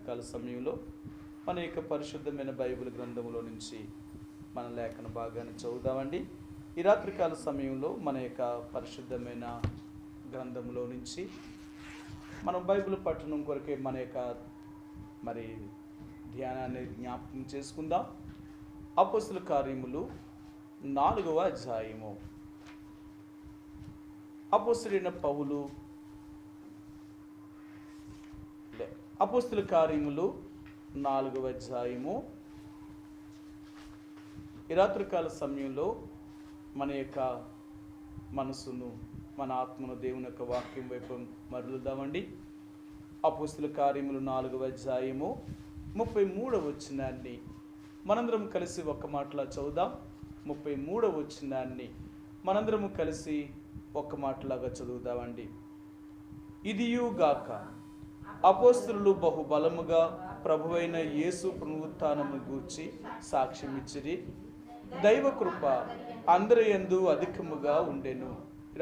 రాత్రికాల సమయంలో మన యొక్క పరిశుద్ధమైన బైబిల్ గ్రంథంలో నుంచి మన లేఖన భాగాన్ని చదువుదామండి. ఈ రాత్రికాల సమయంలో మన యొక్క పరిశుద్ధమైన గ్రంథంలో నుంచి మనం బైబిల్ పఠనం కొరకే మన యొక్క ధ్యానాన్ని జ్ఞాపకం చేసుకుందాం. అపోస్తలుల కార్యములు 4వ అధ్యాయము. అపోస్తలుడైన పౌలు అపోస్తలుల కార్యములు 4వ అధ్యాయము. ఈ రాత్రికాల సమయంలో మన యొక్క మనసును, మన ఆత్మను దేవుని యొక్క వాక్యం వైపు మరలుదామండి. అపోస్తలుల కార్యములు 4వ అధ్యాయము 33వ వచనాన్ని మనందరం కలిసి ఒక్క మాటలా చదువుదాం. 33వ వచనాన్ని మనందరము కలిసి ఒక్క మాటలాగా చదువుదామండి. ఇదియుగాక అపోస్తలులు బహుబలముగా ప్రభువైన యేసు పునరుత్థానమును గూర్చి సాక్ష్యమిచ్చిరి. దైవ కృప అందరి యందు అధికముగా ఉండెను.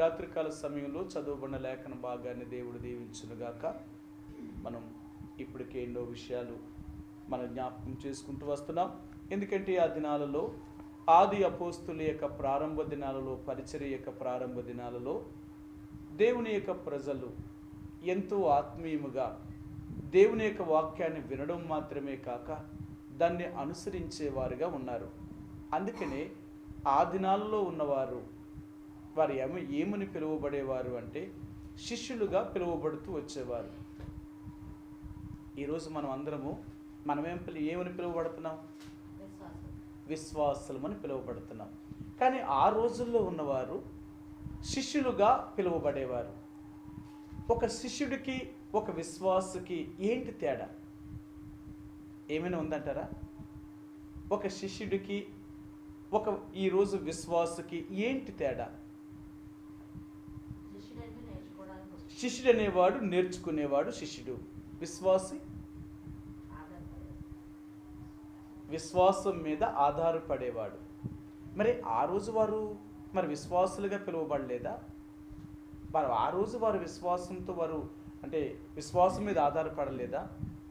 రాత్రికాల సమయంలో చదువుబడిన లేఖన భాగాన్ని దేవుడు దీవించునుగాక. మనం ఇప్పటికే ఎన్నో విషయాలు మనం జ్ఞాపకం చేసుకుంటూ వస్తున్నాం. ఎందుకంటే ఆ దినాలలో, ఆది అపోస్తుల యొక్క ప్రారంభ దినాలలో, పరిచర్య యొక్క ప్రారంభ దినాలలో దేవుని యొక్క ప్రజలు ఎంతో ఆత్మీయముగా దేవుని యొక్క వాక్యాన్ని వినడం మాత్రమే కాక దాన్ని అనుసరించేవారుగా ఉన్నారు. అందుకనే ఆ దినాలలో ఉన్నవారు వారు ఏమని పిలువబడేవారు అంటే శిష్యులుగా పిలువబడుతూ వచ్చేవారు. ఈరోజు మనం అందరము ఏమని పిలువబడుతున్నాం? విశ్వాసులమని పిలువబడుతున్నాం. కానీ ఆ రోజుల్లో ఉన్నవారు శిష్యులుగా పిలువబడేవారు. ఒక శిష్యుడికి ఒక విశ్వాసుకి ఏంటి తేడా? ఏమైనా ఉందంటారా? ఒక శిష్యుడికి ఈరోజు విశ్వాసుకి ఏంటి తేడా? శిష్యుడు అనేవాడు నేర్చుకునేవాడు శిష్యుడు. విశ్వాసి విశ్వాసం మీద ఆధారపడేవాడు. మరి ఆ రోజు వారు విశ్వాసులుగా పిలువబడలేదా? ఆ రోజు వారు విశ్వాసంతో అంటే విశ్వాసం మీద ఆధారపడలేదా?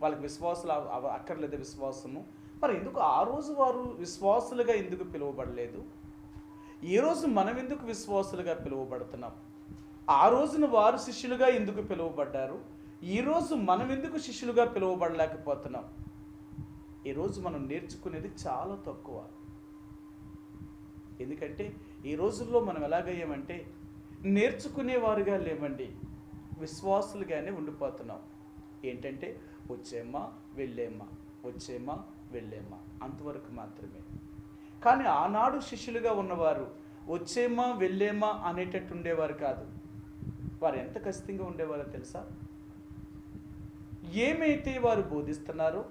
వాళ్ళకి విశ్వాసులు అక్కర్లేదా? విశ్వాసము మరి ఎందుకు ఆ రోజు వారు విశ్వాసులుగా ఎందుకు పిలువబడలేదు? ఈ రోజు మనం ఎందుకు విశ్వాసులుగా పిలువబడుతున్నాం? ఆ రోజున వారు శిష్యులుగా ఎందుకు పిలువబడ్డారు? ఈరోజు మనం ఎందుకు శిష్యులుగా పిలువబడలేకపోతున్నాం? ఈరోజు మనం నేర్చుకునేది చాలా తక్కువ. ఎందుకంటే ఈ రోజుల్లో మనం ఎలాగయ్యామంటే నేర్చుకునేవారుగా లేమండి, విశ్వాసులుగానే ఉండిపోతున్నాం. ఏంటంటే వచ్చేమ్మా వెళ్ళేమ్మా, వచ్చేమ్మా వెళ్ళేమ్మా, అంతవరకు మాత్రమే. కానీ ఆనాడు శిష్యులుగా ఉన్నవారు వచ్చేమ్మా వెళ్ళేమ్మా అనేటట్టు ఉండేవారు కాదు. వారు ఎంత ఖచ్చితంగా ఉండేవారో తెలుసా? ఏమైతే వారు బోధిస్తున్నారో,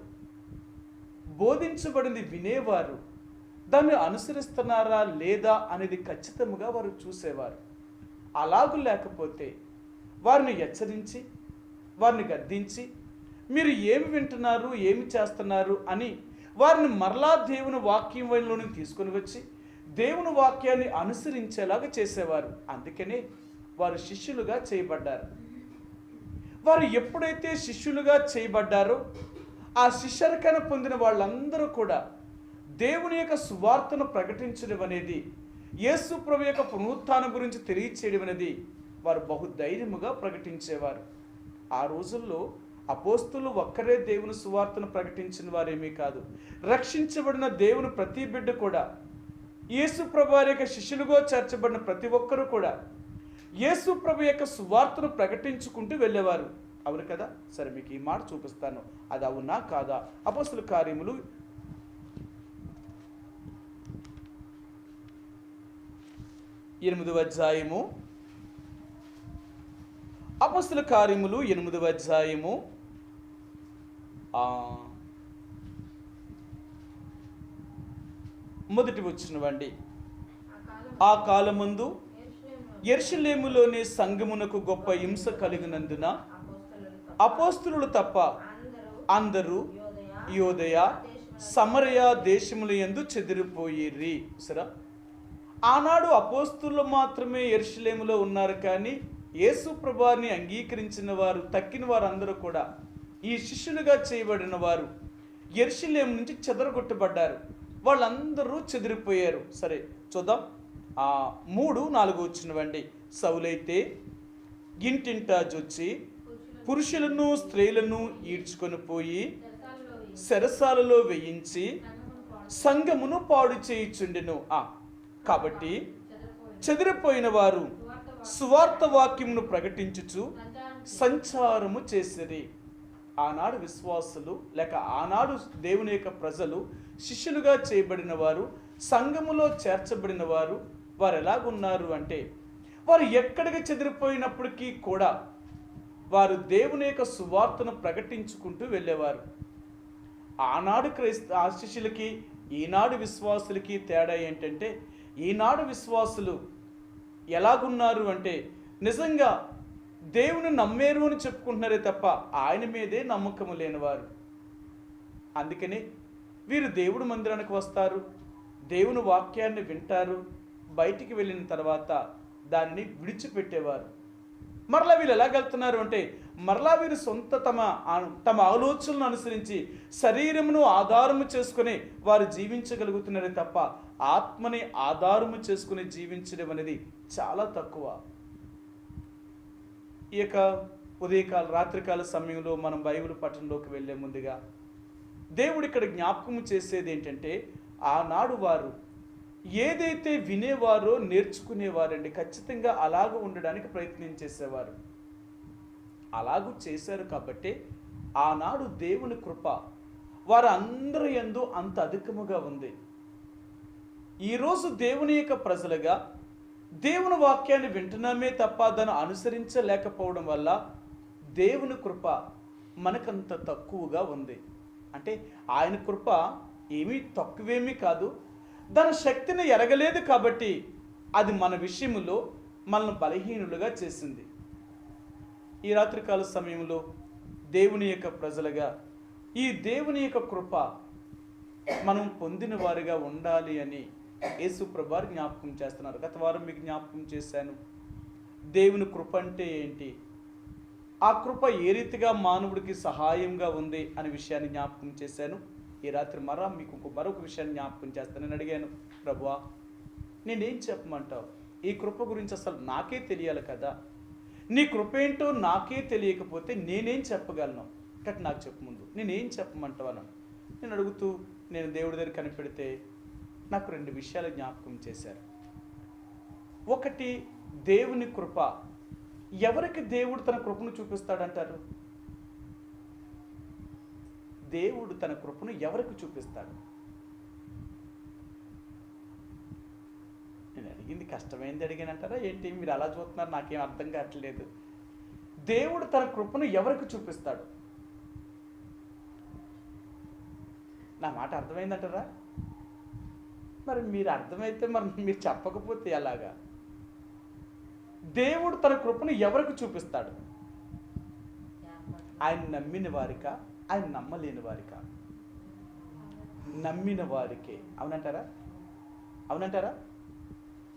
బోధించబడింది వినేవారు దాన్ని అనుసరిస్తున్నారా లేదా అనేది ఖచ్చితంగా వారు చూసేవారు. అలాగూ లేకపోతే వారిని హెచ్చరించి, వారిని గద్దించి, మీరు ఏమి వింటున్నారు, ఏమి చేస్తున్నారు అని వారిని మరలా దేవుని వాక్యం వైపులోకి తీసుకొని వచ్చి దేవుని వాక్యాన్ని అనుసరించేలాగా చేసేవారు. అందుకనే వారు శిష్యులుగా చేయబడ్డారు. వారు ఎప్పుడైతే శిష్యులుగా చేయబడ్డారో ఆ శిష్యరికను పొందిన వాళ్ళందరూ కూడా దేవుని యొక్క సువార్తను ప్రకటించడం అనేది, యేసు ప్రభు యొక్క పునరుత్థానం గురించి తెలియచేయడం అనేది వారు బహుధైర్యముగా ప్రకటించేవారు. ఆ రోజుల్లో అపోస్తులు ఒక్కరే దేవుని సువార్తను ప్రకటించిన వారేమీ కాదు. రక్షించబడిన దేవుని ప్రతి బిడ్డ కూడా, యేసు ప్రభు వారి యొక్క శిష్యులుగా చేర్చబడిన ప్రతి ఒక్కరూ కూడా యేసు ప్రభు యొక్క సువార్తను ప్రకటించుకుంటూ వెళ్ళేవారు. అవును కదా? సరే, మీకు ఈ మాట చూపిస్తాను, అది అవునా కాదా? అపోస్తలుల కార్యములు 8వ అధ్యాయము. అపోస్తలుల కార్యములు 8వ అధ్యాయము మొదటి వచనమండి. ఆ కాలమందు యెరూషలేములోని సంఘమునకు గొప్ప హింస కలిగినందున అపోస్తలులు తప్ప అందరూ యూదయ సమరయ దేశముల యందు చెదిరిపోయిరి. సరే, ఆనాడు అపోస్తలులు మాత్రమే యెరూషలేములో ఉన్నారు. కానీ యేసు ప్రభువుని అంగీకరించిన వారు, తక్కిన వారు అందరూ కూడా ఈ శిష్యులుగా చేయబడిన వారు యెరూషలేము నుంచి చెదరగొట్టబడ్డారు. వాళ్ళందరూ చెదిరిపోయారు. సరే చూద్దాం. 3-4 వచ్చినవండి. సౌలైతే ఇంటింటా జొచ్చి పురుషులను స్త్రీలను ఈడ్చుకొని పోయి చెరసాలలో వేయించి సంఘమును పాడు చేయుచుండెను. కాబట్టి చెదిరిపోయిన వారు సువార్త వాక్యమును ప్రకటించుచు సంచారము చేసిరి. ఆనాడు విశ్వాసులు లేక ఆనాడు దేవుని యొక్క ప్రజలు శిష్యులుగా చేయబడిన వారు, సంఘములో చేర్చబడిన వారు, వారు ఎలాగున్నారు అంటే వారు ఎక్కడికి చెదిరిపోయినప్పటికీ కూడా వారు దేవుని యొక్క సువార్తను ప్రకటించుకుంటూ వెళ్ళేవారు. ఆనాడు ఆ శిష్యులకి ఈనాడు విశ్వాసులకి తేడా ఏంటంటే, ఈనాడు విశ్వాసులు ఎలాగున్నారు అంటే నిజంగా దేవుని నమ్మేరు అని చెప్పుకుంటున్నారే తప్ప ఆయన మీదే నమ్మకము లేనివారు. అందుకని వీరు దేవుడి మందిరానికి వస్తారు, దేవుని వాక్యాన్ని వింటారు, బయటికి వెళ్ళిన తర్వాత దాన్ని విడిచిపెట్టేవారు. మరలా వీళ్ళు ఎలాగెళ్తున్నారు అంటే మరలా వీరు సొంత తమ ఆలోచనలను అనుసరించి శరీరమును ఆధారము చేసుకుని వారు జీవించగలుగుతున్నారే తప్ప ఆత్మని ఆధారము చేసుకుని జీవించడం అనేది చాలా తక్కువ. ఈ యొక్క ఉదయకాల రాత్రికాల సమయంలో మనం బైబిల్ పఠనంలోకి వెళ్ళే ముందుగా దేవుడు ఇక్కడ జ్ఞాపకం చేసేది ఏంటంటే, ఆనాడు వారు ఏదైతే వినేవారో నేర్చుకునేవారండి. ఖచ్చితంగా అలాగూ ఉండడానికి ప్రయత్నం చేసేవారు. అలాగూ చేశారు కాబట్టి ఆనాడు దేవుని కృప వారు అందరి యందు అంత అధికముగా ఉంది. ఈరోజు దేవుని యొక్క ప్రజలుగా దేవుని వాక్యాన్ని వింటున్నామే తప్ప దాన్ని అనుసరించలేకపోవడం వల్ల దేవుని కృప మనకంత తక్కువగా ఉంది. అంటే ఆయన కృప ఏమీ తక్కువేమీ కాదు, దాని శక్తిని ఎరగలేదు కాబట్టి అది మన విషయంలో మనల్ని బలహీనులుగా చేసింది. ఈ రాత్రికాల సమయంలో దేవుని యొక్క ప్రజలుగా ఈ దేవుని యొక్క కృప మనం పొందిన వారిగా ఉండాలి అని యేసు ప్రభువారు జ్ఞాపకం చేస్తున్నారు. గత వారం మీకు జ్ఞాపకం చేశాను దేవుని కృప అంటే ఏంటి, ఆ కృప ఏ రీతిగా మానవుడికి సహాయంగా ఉంది అనే విషయాన్ని జ్ఞాపకం చేశాను. ఈ రాత్రి మీకు మరొక విషయాన్ని జ్ఞాపకం చేస్తాను. నేను అడిగాను, ప్రభువా నేనేం చెప్పమంటావు, ఈ కృప గురించి అసలు నాకే తెలియాలి కదా, నీ కృప ఏంటో నాకే తెలియకపోతే నేనేం చెప్పగలను, కట్ నాకు చెప్పు ముందు, నేనేం చెప్పమంటావు అన్నాను. నేను అడుగుతూ నేను దేవుడి దగ్గర కనిపెడితే నాకు 2 విషయాలు జ్ఞాపకం చేశారు. ఒకటి, దేవుని కృప ఎవరికి దేవుడు తన కృపను చూపిస్తాడంటారు? దేవుడు తన కృపను ఎవరికి చూపిస్తాడు? నేను అడిగింది కష్టమైంది అడిగానంటారా ఏంటి? మీరు అలా చూస్తున్నారు, నాకేం అర్థం కావట్లేదు. దేవుడు తన కృపను ఎవరికి చూపిస్తాడు? నా మాట అర్థమైందంటారా? మరి మీరు అర్థమైతే మరి మీరు చెప్పకపోతే ఎలాగా? దేవుడు తన కృపను ఎవరికి చూపిస్తాడు? ఆయన నమ్మిన వారికా, ఆయన నమ్మలేని వారికా? నమ్మిన వారికే. అవునంటారా? అవునంటారా?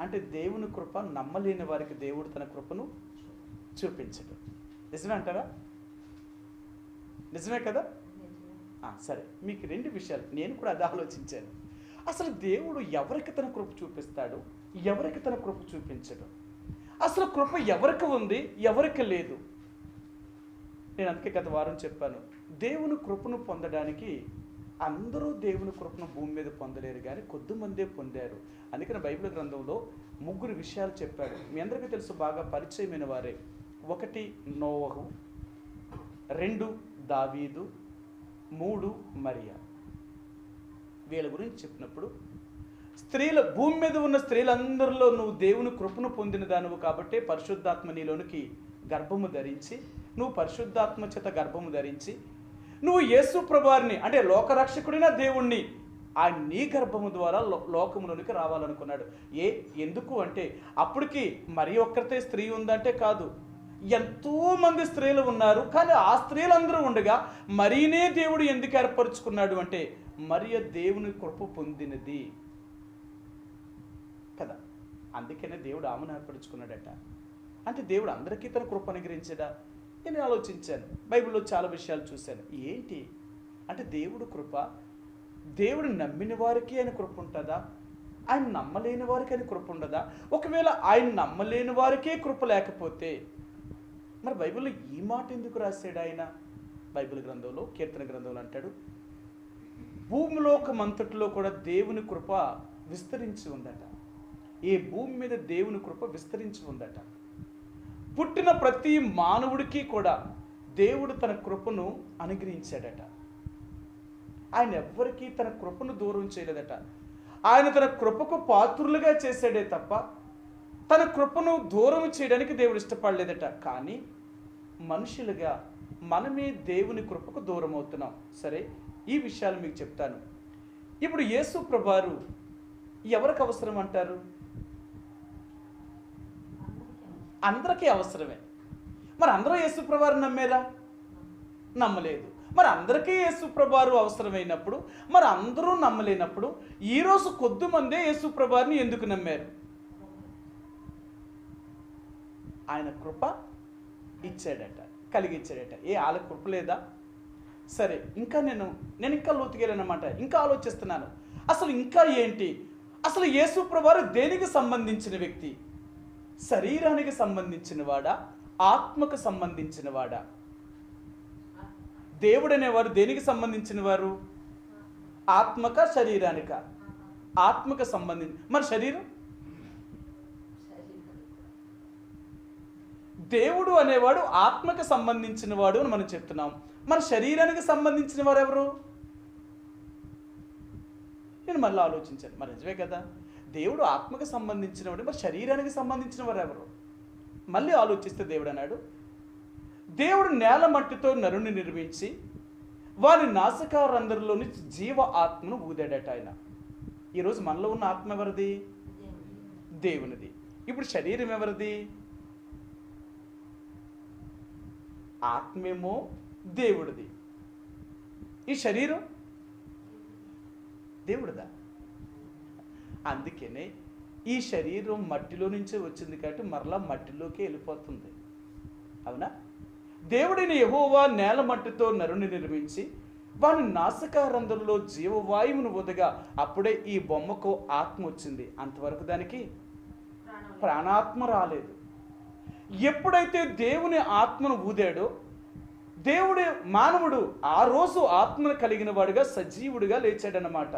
అంటే దేవుని కృప నమ్మలేని వారికి దేవుడు తన కృపను చూపించడు. నిజమే అంటారా? నిజమే కదా? సరే, మీకు 2 విషయాలు నేను కూడా అది ఆలోచించాను. అసలు దేవుడు ఎవరికి తన కృప చూపిస్తాడు, ఎవరికి తన కృప చూపించడు? అసలు కృప ఎవరికి ఉంది, ఎవరికి లేదు? నేను అందుకే గత వారం చెప్పాను, దేవుని కృపను పొందడానికి అందరూ దేవుని కృపను భూమి మీద పొందలేరు, కానీ కొద్దిమందే పొందారు. అందుకని బైబిల్ గ్రంథంలో 3 విషయాలు చెప్పాడు. మీ అందరికీ తెలుసు, బాగా పరిచయమైన వారే. 1 నోవహు, 2 దావీదు, 3 మరియా. వీళ్ళ గురించి చెప్పినప్పుడు భూమి మీద ఉన్న స్త్రీలందరిలో నువ్వు దేవుని కృపను పొందిన దానివు కాబట్టి పరిశుద్ధాత్మ నీలోనికి గర్భము ధరించి, నువ్వు పరిశుద్ధాత్మ చేత గర్భము ధరించి నువ్వు యేసు ప్రభువారిని అంటే లోకరక్షకుడైన దేవుణ్ణి ఆయన నీ గర్భము ద్వారా లోకములోనికి రావాలనుకున్నాడు. ఎందుకు అంటే అప్పటికి మరి ఒక్కరితే స్త్రీ ఉందంటే కాదు, ఎంతోమంది స్త్రీలు ఉన్నారు. కానీ ఆ స్త్రీలందరూ ఉండగా మరీనే దేవుడు ఎందుకు ఏర్పరచుకున్నాడు అంటే మరియ దేవుని కృప పొందినది కదా, అందుకనే దేవుడు ఆమెను ఏర్పరచుకున్నాడట. అంటే దేవుడు అందరికీ తన కృప అనుగ్రహించడా? నేను ఆలోచించాను, బైబిల్లో చాలా విషయాలు చూశాను. ఏంటి అంటే దేవుడు కృప, దేవుడు నమ్మిన వారికి ఆయన కృప ఉంటుందా, ఆయన నమ్మలేని వారికి ఆయన కృప ఉండదా? ఒకవేళ ఆయన నమ్మలేని వారికే కృప లేకపోతే మరి బైబిల్లో ఈ మాట ఎందుకు రాశాడు ఆయన? బైబిల్ గ్రంథంలో, కీర్తన గ్రంథంలో అంటాడు, భూమిలోకమంతటిలో కూడా దేవుని కృప విస్తరించి ఉందట. ఈ భూమి మీద దేవుని కృప విస్తరించి ఉందట. పుట్టిన ప్రతి మానవుడికి కూడా దేవుడు తన కృపను అనుగ్రహించాడట. ఆయన ఎవ్వరికీ తన కృపను దూరం చేయలేదట. ఆయన తన కృపకు పాత్రులుగా చేశాడే తప్ప తన కృపను దూరం చేయడానికి దేవుడు ఇష్టపడలేదట. కానీ మనుషులుగా మనమే దేవుని కృపకు దూరం అవుతున్నాం. సరే, ఈ విషయాలు మీకు చెప్తాను. ఇప్పుడు యేసు ప్రభువారు ఎవరికి అవసరం అంటారు? అందరికీ అవసరమే. మరి అందరూ యేసు ప్రభువారు నమ్మేలా? నమ్మలేదు. మరి అందరికీ యేసు ప్రభువారు అవసరమైనప్పుడు, మరి అందరూ నమ్మలేనప్పుడు ఈరోజు కొద్దిమందే యేసు ప్రభువారిని ఎందుకు నమ్మారు? ఆయన కృప ఇచ్చాడట, కలిగిచ్చాడట. వాళ్ళ కృప లేదా? సరే, ఇంకా నేను ఇంకా లోతుకెళ్ళానమాట. ఇంకా ఆలోచిస్తున్నాను, అసలు ఇంకా ఏంటి? అసలు యేసు ప్రభువారు దేనికి సంబంధించిన వ్యక్తి? శరీరానికి సంబంధించిన వాడా, ఆత్మకు సంబంధించిన వాడా? దేవుడు అనేవారు దేనికి సంబంధించిన వారు? ఆత్మక, శరీరానిక? ఆత్మకు సంబంధించి. మరి శరీరం? దేవుడు అనేవాడు ఆత్మకు సంబంధించిన వాడు అని మనం చెప్తున్నాం. మరి శరీరానికి సంబంధించిన వారు ఎవరు? నేను మళ్ళీ ఆలోచించాను, మరి నిజమే కదా, దేవుడు ఆత్మకు సంబంధించిన వాడు, మరి శరీరానికి సంబంధించిన వారు ఎవరు? మళ్ళీ ఆలోచిస్తే దేవుడు అన్నాడు, దేవుడు నేల మట్టితో నరుని నిర్మించి వారి నాసికారంధ్రలోని జీవ ఆత్మను ఊదాడట ఆయన. ఈరోజు మనలో ఉన్న ఆత్మ ఎవరిది? దేవునిది. ఇప్పుడు శరీరం ఎవరిది? ఆత్మేమో దేవుడిది, ఈ శరీరం దేవుడిదా? అందుకనే ఈ శరీరం మట్టిలో నుంచే వచ్చింది కాబట్టి మరలా మట్టిలోకి వెళ్ళిపోతుంది. అవునా? దేవుడైన యెహోవా నేల మట్టితో నరుని నిర్మించి వాని నాసికారంధ్రంలో జీవవాయువును ఊదగా అప్పుడే ఈ బొమ్మకు ఆత్మ వచ్చింది. అంతవరకు దానికి ప్రాణాత్మ రాలేదు. ఎప్పుడైతే దేవుని ఆత్మను ఊదాడో దేవుడు మానవుడు ఆ రోజు ఆత్మను కలిగిన వాడుగా సజీవుడిగా లేచాడనమాట.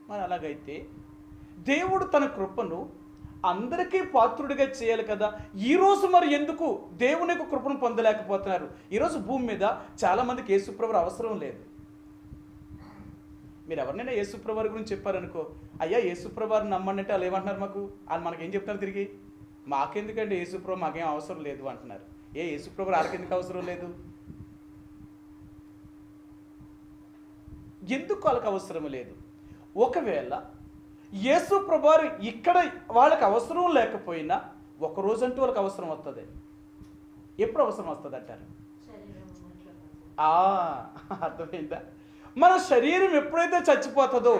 మరి అలాగైతే దేవుడు తన కృపను అందరికీ పాత్రుడిగా చేయాలి కదా. ఈరోజు మరి ఎందుకు దేవుని యొక్క కృపను పొందలేకపోతున్నారు? ఈరోజు భూమి మీద చాలామందికి యేసుప్రభువు అవసరం లేదు. మీరు ఎవరినైనా యేసుప్రభువు గురించి చెప్పారనుకో, అయ్యా యేసుప్రభువుని నమ్మండి అంటే వాళ్ళు ఏమంటున్నారు? వాళ్ళు మనకేం చెప్తారు తిరిగి? మాకెందుకంటే యేసుప్రభువు మాకేం అవసరం లేదు అంటున్నారు. యేసుప్రభువు ఆడికెందుకు అవసరం లేదు? ఎందుకు వాళ్ళకి అవసరం లేదు? ఒకవేళ యేసు ప్రభువారు ఇక్కడ వాళ్ళకి అవసరం లేకపోయినా ఒకరోజంటూ వాళ్ళకి అవసరం వస్తుంది. ఎప్పుడు అవసరం వస్తుంది అంటారు? అర్థమైందా? మన శరీరం ఎప్పుడైతే చచ్చిపోతుందో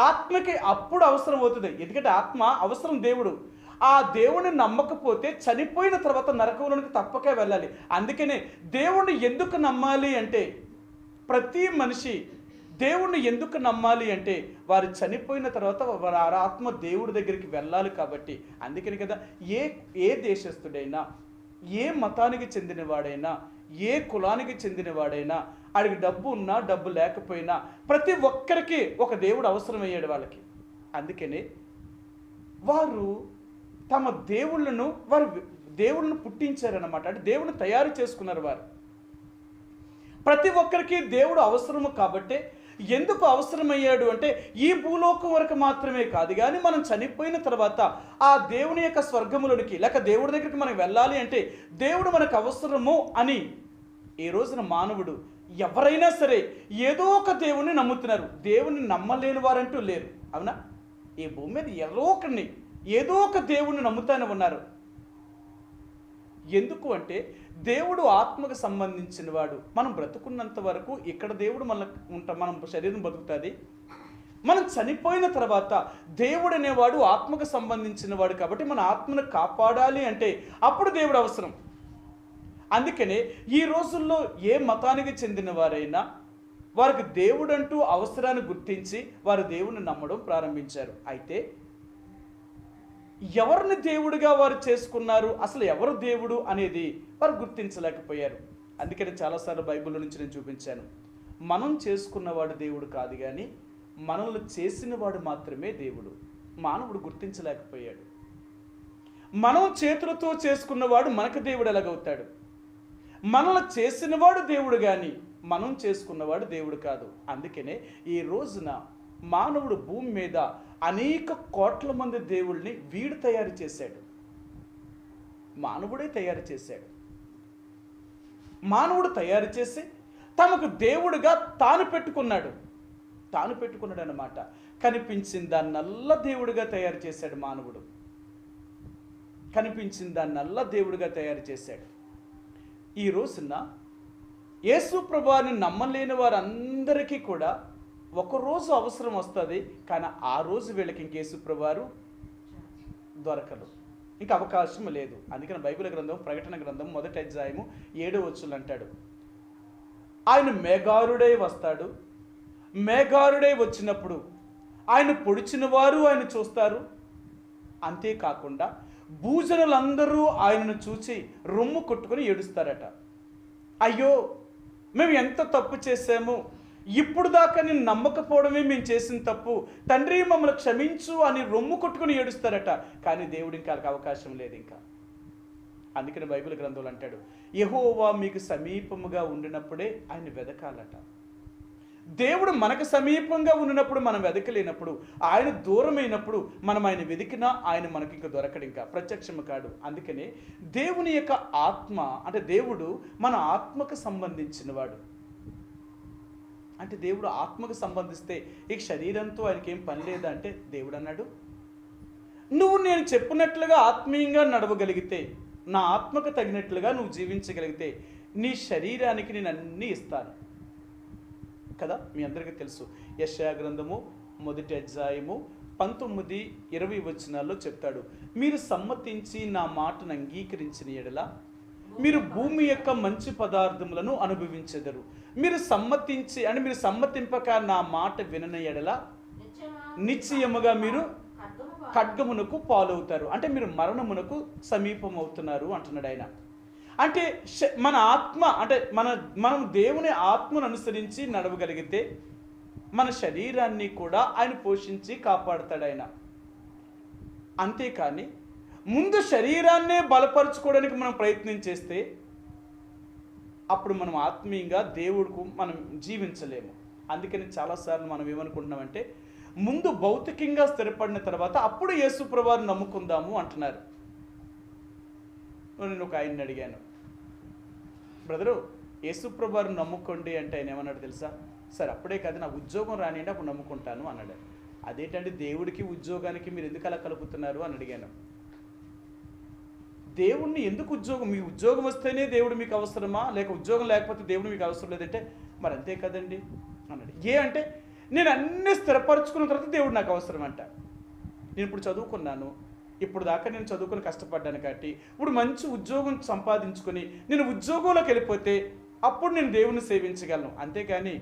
ఆత్మకి అప్పుడు అవసరం అవుతుంది. ఎందుకంటే ఆత్మ అవసరం దేవుడు. ఆ దేవుడిని నమ్మకపోతే చనిపోయిన తర్వాత నరకంలోనికి తప్పక వెళ్ళాలి. అందుకనే దేవుణ్ణి ఎందుకు నమ్మాలి అంటే, ప్రతి మనిషి దేవుణ్ణి ఎందుకు నమ్మాలి అంటే వారు చనిపోయిన తర్వాత వారి ఆత్మ దేవుడి దగ్గరికి వెళ్ళాలి కాబట్టి. అందుకని కదా ఏ దేశస్థుడైనా, ఏ మతానికి చెందినవాడైనా, ఏ కులానికి చెందినవాడైనా, ఆడికి డబ్బు ఉన్నా డబ్బు లేకపోయినా ప్రతి ఒక్కరికి ఒక దేవుడు అవసరమయ్యాడు వాళ్ళకి. అందుకనే వారు తమ దేవుళ్ళను పుట్టించారన్నమాట. అంటే దేవుడిని తయారు చేసుకున్నారు వారు. ప్రతి ఒక్కరికి దేవుడు అవసరము కాబట్టి ఎందుకు అవసరమయ్యాడు అంటే ఈ భూలోకం వరకు మాత్రమే కాదు, కానీ మనం చనిపోయిన తర్వాత ఆ దేవుని యొక్క స్వర్గములోనికి లేక దేవుడి దగ్గరికి మనం వెళ్ళాలి అంటే దేవుడు మనకు అవసరము అని ఈ రోజున మానవుడు ఎవరైనా సరే ఏదో ఒక దేవుణ్ణి నమ్ముతున్నారు. దేవుణ్ణి నమ్మలేని వారంటూ లేరు. అవునా? ఈ భూమి మీద ఏదో ఒక దేవుణ్ణి నమ్ముతానే ఉన్నారు. ఎందుకు అంటే దేవుడు ఆత్మకు సంబంధించిన వాడు. మనం బ్రతుకున్నంత వరకు ఇక్కడ దేవుడు మనం శరీరం బతుకుతుంది. మనం చనిపోయిన తర్వాత దేవుడు అనేవాడు ఆత్మకు సంబంధించిన వాడు కాబట్టి మన ఆత్మను కాపాడాలి అంటే అప్పుడు దేవుడు అవసరం. అందుకనే ఈ రోజుల్లో ఏ మతానికి చెందిన వారైనా వారికి దేవుడు అంటూ అవసరాన్ని గుర్తించి వారు దేవుణ్ణి నమ్మడం ప్రారంభించారు. అయితే ఎవరిని దేవుడిగా వారు చేసుకున్నారు, అసలు ఎవరు దేవుడు అనేది వారు గుర్తించలేకపోయారు. అందుకని చాలాసార్లు బైబిల్లో నుంచి నేను చూపించాను, మనం చేసుకున్నవాడు దేవుడు కాదు, కానీ మనల్ని చేసినవాడు మాత్రమే దేవుడు. మానవుడు గుర్తించలేకపోయాడు. మనం చేతులతో చేసుకున్నవాడు మనకు దేవుడు ఎలాగవుతాడు? మనల్ని చేసినవాడు దేవుడు కానీ మనం చేసుకున్నవాడు దేవుడు కాదు. అందుకనే ఈ రోజున మానవుడు భూమి మీద అనేక కోట్ల మంది దేవుళ్ళని వీడు తయారు చేశాడు. మానవుడే తయారు చేశాడు. మానవుడు తయారు చేసి తమకు దేవుడుగా తాను పెట్టుకున్నాడు అన్నమాట. కనిపించిన దాన్నల్లా దేవుడిగా తయారు చేశాడు మానవుడు. కనిపించిన దాన్నల్లా దేవుడిగా తయారు చేశాడు. ఈ రోజున యేసు ప్రభువుని నమ్మలేని వారందరికీ కూడా ఒకరోజు అవసరం వస్తుంది, కానీ ఆ రోజు వీళ్ళకి ఇంక యేసు ప్రభువు దొరకదు, ఇంక అవకాశం లేదు. అందుకని బైబిల్ గ్రంథం ప్రకటన గ్రంథం 1వ అధ్యాయము 7వ వచనం అంటాడు, ఆయన మేఘారుడై వస్తాడు. మేఘారుడై వచ్చినప్పుడు ఆయన పొడిచిన వారు ఆయన చూస్తారు. అంతేకాకుండా భూజనులందరూ ఆయనను చూచి రొమ్ము కొట్టుకొని ఏడుస్తారట. అయ్యో, మేము ఎంత తప్పు చేశాము, ఇప్పుడు దాకా నేను నమ్మకపోవడమే మేము చేసిన తప్పు, తండ్రి మమ్మల్ని క్షమించు అని రొమ్ము కొట్టుకుని ఏడుస్తారట. కానీ దేవుడు ఇంకా అవకాశం లేదు ఇంకా. అందుకని బైబిల్ గ్రంథంలో అంటాడు, యెహోవా మీకు సమీపముగా ఉండినప్పుడే ఆయన వెదకాలట. దేవుడు మనకు సమీపంగా ఉన్నప్పుడు మనం వెదకలేనప్పుడు, ఆయన దూరమైనప్పుడు మనం ఆయన వెతికినా ఆయన మనకి ఇంకా దొరకడు, ఇంకా ప్రత్యక్షము కాడు. అందుకనే దేవుని యొక్క ఆత్మ అంటే దేవుడు మన ఆత్మకు సంబంధించిన వాడు. అంటే దేవుడు ఆత్మకు సంబంధిస్తే ఇక శరీరంతో ఆయనకి ఏం పని లేదా అంటే దేవుడు అన్నాడు, నువ్వు నేను చెప్పినట్లుగా ఆత్మీయంగా నడవగలిగితే, నా ఆత్మకు తగినట్లుగా నువ్వు జీవించగలిగితే నీ శరీరానికి నేను అన్నీ ఇస్తాను కదా. మీ అందరికీ తెలుసు, యెషయా గ్రంథము 1వ అధ్యాయము 19-20 వచనాల్లో చెప్తాడు, మీరు సమ్మతించి నా మాటను అంగీకరించిన ఎడల మీరు భూమి యొక్క మంచి పదార్థములను అనుభవించెదరు. మీరు సమ్మతించి అంటే మీరు సమ్మతింపక నా మాట వినన ఎడల నిశ్చయముగా మీరు ఖడ్గమునకు పాలవుతారు. అంటే మీరు మరణమునకు సమీపం అవుతున్నారు అంటున్నాడు ఆయన. అంటే మన ఆత్మ అంటే మనం దేవుని ఆత్మను అనుసరించి నడవగలిగితే మన శరీరాన్ని కూడా ఆయన పోషించి కాపాడుతాడు ఆయన. అంతేకాని ముందు శరీరాన్నే బలపరచుకోవడానికి మనం ప్రయత్నం చేస్తే అప్పుడు మనం ఆత్మీయంగా దేవుడికి మనం జీవించలేము. అందుకని చాలాసార్లు మనం ఏమనుకుంటున్నామంటే ముందు భౌతికంగా స్థిరపడిన తర్వాత అప్పుడు యేసు ప్రభువుని నమ్ముకుందాము అంటున్నారు. నేను ఒక ఆయన్ని అడిగాను, బ్రదరు యేసు ప్రభువుని నమ్ముకోండి అంటే ఆయన ఏమన్నాడు తెలుసా? సరే అప్పుడే కాదు, నా ఉద్యోగం రానియండి అప్పుడు నమ్ముకుంటాను అన్నాడు. అదేంటంటే దేవుడికి ఉద్యోగానికి మీరు ఎందుకు అలా కలుపుతున్నారు అని అడిగాను. దేవుణ్ణి ఎందుకు మీ ఉద్యోగం వస్తేనే దేవుడు మీకు అవసరమా, లేక ఉద్యోగం లేకపోతే దేవుడు మీకు అవసరం లేదంటే మరి అంతే కదండి అన్నాడు. అంటే నేను అన్నీ స్థిరపరచుకున్న తర్వాత దేవుడు నాకు అవసరం అంట. నేను ఇప్పుడు చదువుకున్నాను, ఇప్పుడు దాకా నేను చదువుకొని కష్టపడ్డాను కాబట్టి ఇప్పుడు మంచి ఉద్యోగం సంపాదించుకొని నేను ఉద్యోగంలోకి వెళ్ళిపోతే అప్పుడు నేను దేవుణ్ణి సేవించగలను. అంతేకాని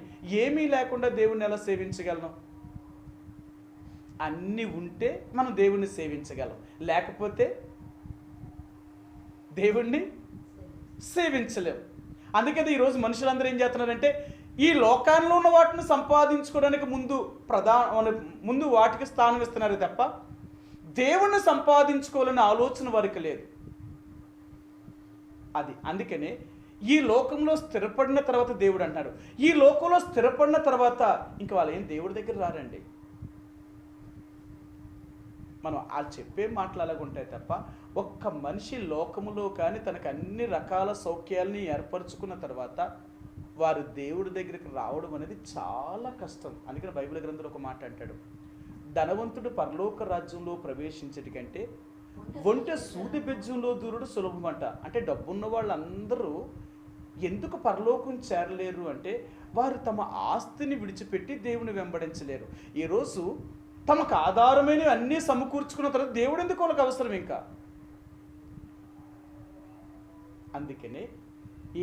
ఏమీ లేకుండా దేవుణ్ణి ఎలా సేవించగలను? అన్నీ ఉంటే మనం దేవుణ్ణి సేవించగలం, లేకపోతే దేవుణ్ణి సేవించలేము. అందుకని ఈరోజు మనుషులందరూ ఏం చేస్తున్నారంటే ఈ లోకాల్లో ఉన్న వాటిని సంపాదించుకోవడానికి ముందు వాటికి స్థానం ఇస్తున్నారు తప్ప దేవుణ్ణి సంపాదించుకోవాలనే ఆలోచన వారికి లేదు. అందుకనే ఈ లోకంలో స్థిరపడిన తర్వాత దేవుడు అంటున్నాడు, ఈ లోకంలో స్థిరపడిన తర్వాత ఇంక వాళ్ళు ఏం దేవుడి దగ్గర రారండి. మనం వాళ్ళు చెప్పే మాటలు అలాగ ఉంటాయి తప్ప ఒక్క మనిషి లోకములో కానీ తనకు అన్ని రకాల సౌఖ్యాలని ఏర్పరచుకున్న తర్వాత వారు దేవుడి దగ్గరికి రావడం అనేది చాలా కష్టం. అందుకని బైబిల్ గ్రంథంలో ఒక మాట అంటాడు, ధనవంతుడు పరలోక రాజ్యంలో ప్రవేశించటి కంటే ఒంటె సూది బెజ్జంలో దూరుడు సులభమంట. అంటే డబ్బున్న వాళ్ళందరూ ఎందుకు పరలోకం చేరలేరు అంటే వారు తమ ఆస్తిని విడిచిపెట్టి దేవుని వెంబడించలేరు. ఈరోజు తమకు ఆధారమైన అన్నీ సమకూర్చుకున్న తర్వాత దేవుడు ఎందుకు వాళ్ళకి అవసరం ఇంకా? అందుకనే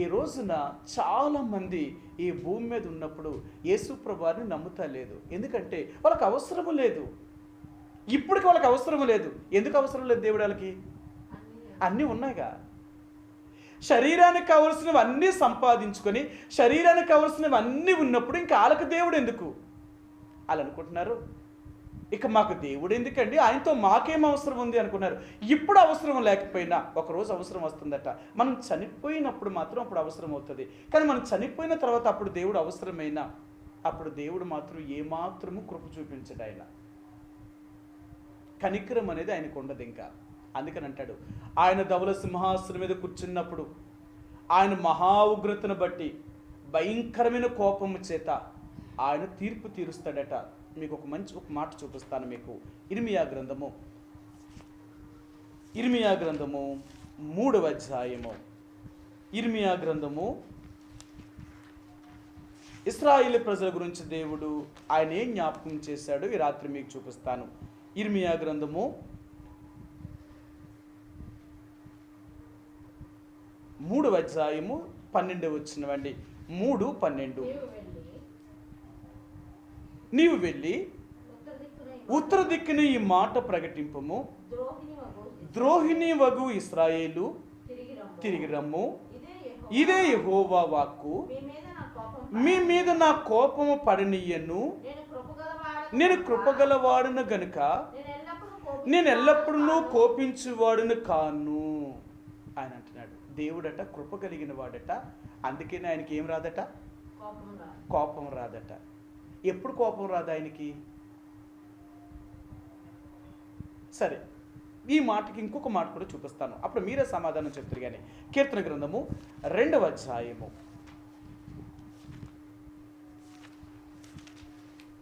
ఈ రోజున చాలామంది ఈ భూమి మీద ఉన్నప్పుడు యేసు ప్రభువారిని నమ్ముతా లేదు. ఎందుకంటే వాళ్ళకి అవసరము లేదు. ఇప్పటికి వాళ్ళకి అవసరం లేదు. ఎందుకు అవసరం లేదు? దేవుడు వాళ్ళకి అన్నీ ఉన్నాయిగా. శరీరానికి కావలసినవి అన్నీ సంపాదించుకొని శరీరానికి కావలసినవి అన్నీ ఉన్నప్పుడు ఇంకా వాళ్ళకి దేవుడు ఎందుకు? వాళ్ళు అనుకుంటున్నారు ఇక మాకు దేవుడు ఎందుకండి, ఆయనతో మాకేం అవసరం ఉంది అనుకున్నారు. ఇప్పుడు అవసరం లేకపోయినా ఒకరోజు అవసరం వస్తుందట. మనం చనిపోయినప్పుడు మాత్రం అప్పుడు అవసరం అవుతుంది. కానీ మనం చనిపోయిన తర్వాత అప్పుడు దేవుడు అవసరమైనా అప్పుడు దేవుడు మాత్రం ఏమాత్రము కృప చూపించడు. ఆయన కనికరం అనేది ఆయనకు ఉండదు ఇంకా. అందుకని అంటాడు, ఆయన ధవల సింహాసనం మీద కూర్చున్నప్పుడు ఆయన మహా ఉగ్రతను బట్టి భయంకరమైన కోపము చేత ఆయన తీర్పు తీరుస్తాడట. మీకు ఒక మాట చూపిస్తాను మీకు. ఇర్మియా గ్రంథము 3వ అధ్యాయము. ఇర్మియా గ్రంథము ఇశ్రాయేలు ప్రజల గురించి దేవుడు ఆయన ఏం జ్ఞాపకం చేశాడు ఈ రాత్రి మీకు చూపిస్తాను. ఇర్మియా గ్రంథము 3వ అధ్యాయము 12వ వచనమండి. 3:12. నీవు వెళ్ళి ఉత్తర దిక్కున ఈ మాట ప్రకటింపము, ద్రోహిణి వగు ఇశ్రాయేలు తిరిగి రమ్ము, ఇదే యెహోవా వాక్కు, మీ మీద నా కోపము పడనీయను, నేను కృపగలవాడును గనుక నేను ఎల్లప్పుడూ కోపించువాడును కాను. ఆయన అంటున్నాడు, దేవుడట కృప కలిగిన వాడట. అందుకని ఆయనకి ఏం రాదట? కోపం రాదట. ఎప్పుడు కోపం రాదు ఆయనకి? సరే, ఈ మాటకి ఇంకొక మాట కూడా చూపిస్తాను, అప్పుడు మీరే సమాధానం చెప్తారు. కానీ కీర్తన గ్రంథము 2వ అధ్యాయము.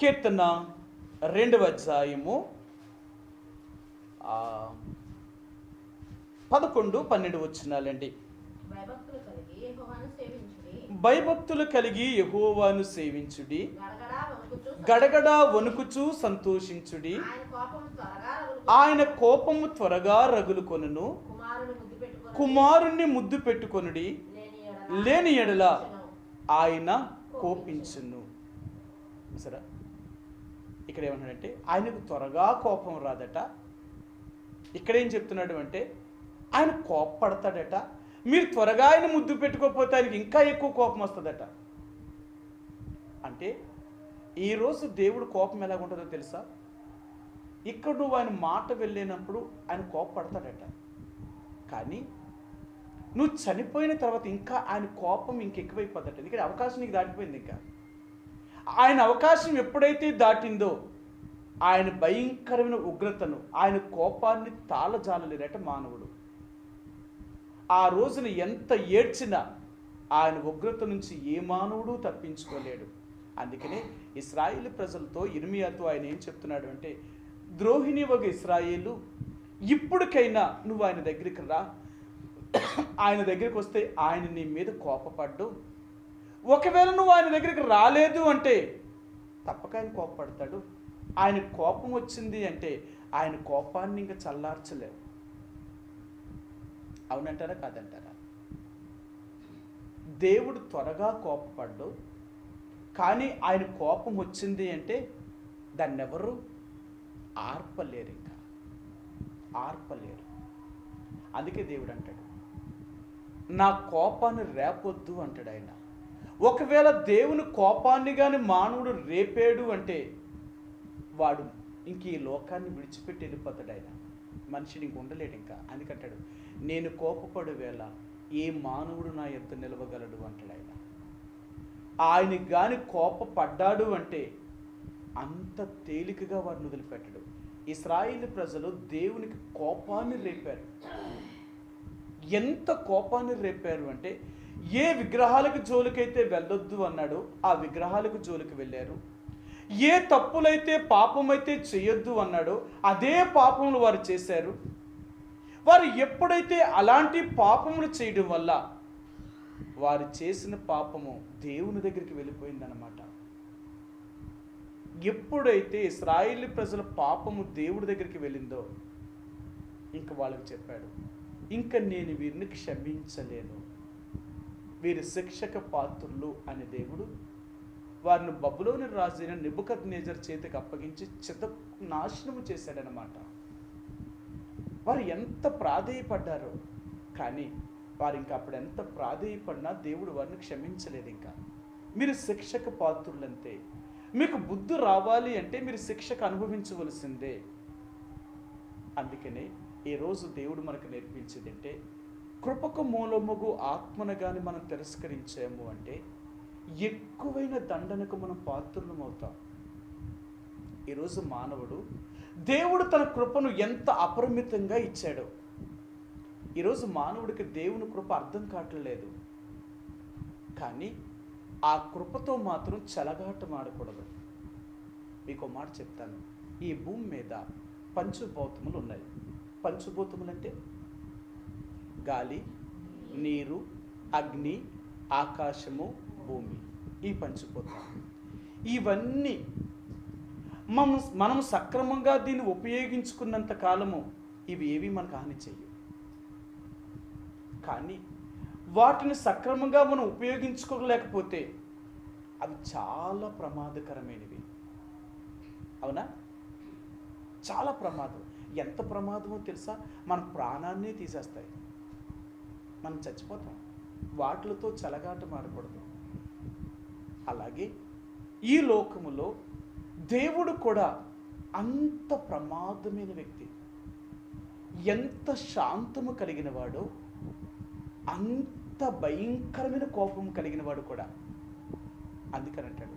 కీర్తన 2వ అధ్యాయము 11-12 వచనాలండి. భయభక్తులు కలిగి యెహోవాను సేవించుడి, గడగడా వణుకుచూ సంతోషించుడి. ఆయన కోపము త్వరగా రగులుకొనును, కుమారుణ్ణి ముద్దు పెట్టుకొనుడి, లేని ఎడల ఆయన కోపించును. సరే, ఇక్కడ ఏమంటాడంటే ఆయనకు త్వరగా కోపం రాదట. ఇక్కడేం చెప్తున్నాడు అంటే ఆయన కోపపడతాడట. మీరు త్వరగా ఆయన ముద్దు పెట్టుకోకపోతే ఆయనకి ఇంకా ఎక్కువ కోపం వస్తుందట. అంటే ఈరోజు దేవుడు కోపం ఎలాగుంటుందో తెలుసా? ఇక్కడ నువ్వు ఆయన మాట వెళ్ళినప్పుడు ఆయన కోపపడతాడట. కానీ నువ్వు చనిపోయిన తర్వాత ఇంకా ఆయన కోపం ఇంకెక్కువైపోద్దట. ఎందుకంటే అవకాశం నీకు దాటిపోయింది. ఇంకా ఆయన అవకాశం ఎప్పుడైతే దాటిందో ఆయన భయంకరమైన ఉగ్రతను, ఆయన కోపాన్ని తాళజాలలేరట మానవుడు. ఆ రోజున ఎంత ఏడ్చినా ఆయన ఉగ్రత నుంచి ఏ మానవుడు తప్పించుకోలేడు. అందుకనే ఇశ్రాయేలు ప్రజలతో ఇర్మియాతో ఆయన ఏం చెప్తున్నాడు అంటే, ద్రోహిణి వగ ఇశ్రాయేలు, ఇప్పటికైనా నువ్వు ఆయన దగ్గరికి రా. ఆయన దగ్గరికి వస్తే ఆయన నీ మీద కోపపడ్డు. ఒకవేళ నువ్వు ఆయన దగ్గరికి రాలేదు అంటే తప్పక ఆయన కోపపడతాడు. ఆయన కోపం వచ్చింది అంటే ఆయన కోపాన్ని ఇంకా చల్లార్చలేవు. అవునంటారా కాదంటారా? దేవుడు త్వరగా కోపపడ్డు, కానీ ఆయన కోపం వచ్చింది అంటే దాన్ని ఎవరు ఆర్పలేరు, ఇంకా ఆర్పలేరు. అందుకే దేవుడు అంటాడు, నా కోపాన్ని రేపొద్దు అంటాడు ఆయన. ఒకవేళ దేవుని కోపాన్ని కానీ మానవుడు రేపాడు అంటే వాడు ఇంక ఈ లోకాన్ని విడిచిపెట్టి వెళ్ళిపోతాడు. ఆయన మనిషిని ఇంక ఉండలేడు ఇంకా. అందుకంటాడు, నేను కోపపడు వేళ ఏ మానవుడు నా ఎద్దు నిలవగలడు అంటాడు ఆయన. ఆయనకి కానీ కోపపడ్డాడు అంటే అంత తేలికగా వారిని వదిలిపెట్టడు. ఇశ్రాయేలు ప్రజలు దేవునికి కోపాన్ని రేపారు. ఎంత కోపాన్ని రేపారు అంటే ఏ విగ్రహాలకు జోలికైతే వెళ్ళొద్దు అన్నాడు ఆ విగ్రహాలకు జోలికి వెళ్ళారు. ఏ తప్పులైతే పాపమైతే చేయొద్దు అన్నాడో అదే పాపములు వారు చేశారు. వారు ఎప్పుడైతే అలాంటి పాపములు చేయడం వల్ల వారు చేసిన పాపము దేవుని దగ్గరికి వెళ్ళిపోయిందన్నమాట. ఎప్పుడైతే ఇశ్రాయేలు ప్రజల పాపము దేవుడి దగ్గరికి వెళ్ళిందో ఇంక వాళ్ళకి చెప్పాడు, ఇంక నేను వీరిని క్షమించలేను. వీరి శిక్షక పాత్రులు అని దేవుడు వారిని బబులోని రాజైన నెబుకద్నెజర్ చేతికి అప్పగించి నాశనము చేశాడనమాట. వారు ఎంత ప్రాధేయపడ్డారో, కానీ వారు ఇంకా అప్పుడు ఎంత ప్రాధేయపడినా దేవుడు వారిని క్షమించలేదు. ఇంకా మీరు శిక్షక పాత్రులంతే, మీకు బుద్ధి రావాలి అంటే మీరు శిక్షకు అనుభవించవలసిందే. అందుకనే ఈరోజు దేవుడు మనకు నేర్పించేదంటే, కృపకు మూలముగు ఆత్మను కానీ మనం తిరస్కరించాము అంటే ఎక్కువైన దండనకు మనం పాత్రులమవుతాం. ఈరోజు మానవుడు దేవుడు తన కృపను ఎంత అపరిమితంగా ఇచ్చాడో, ఈరోజు మానవుడికి దేవుని కృప అర్థం కావట్లేదు. కానీ ఆ కృపతో మాత్రం చెలగాటం ఆడకూడదు. మీకు మాట చెప్తాను, ఈ భూమి మీద పంచభూతములు ఉన్నాయి. పంచభూతములు అంటే గాలి, నీరు, అగ్ని, ఆకాశము, భూమి. ఈ పంచభూతాలు ఇవన్నీ మనం సక్రమంగా దీన్ని ఉపయోగించుకున్నంత కాలము ఇవి ఏవి మనకు హాని చెయ్యవు. కానీ వాటిని సక్రమంగా మనం ఉపయోగించుకోలేకపోతే అవి చాలా ప్రమాదకరమైనవి. అవునా? చాలా ప్రమాదం. ఎంత ప్రమాదమో తెలుసా? మన ప్రాణాన్నే తీసేస్తాయి, మనం చచ్చిపోతాం. వాటిలతో చెలగాటం ఆడకూడదు. అలాగే ఈ లోకములో దేవుడు కూడా అంత ప్రమాదమైన వ్యక్తి. ఎంత శాంతము కలిగిన వాడో అంత భయంకరమైన కోపం కలిగిన వాడు కూడా. అందుకని అంటాడు,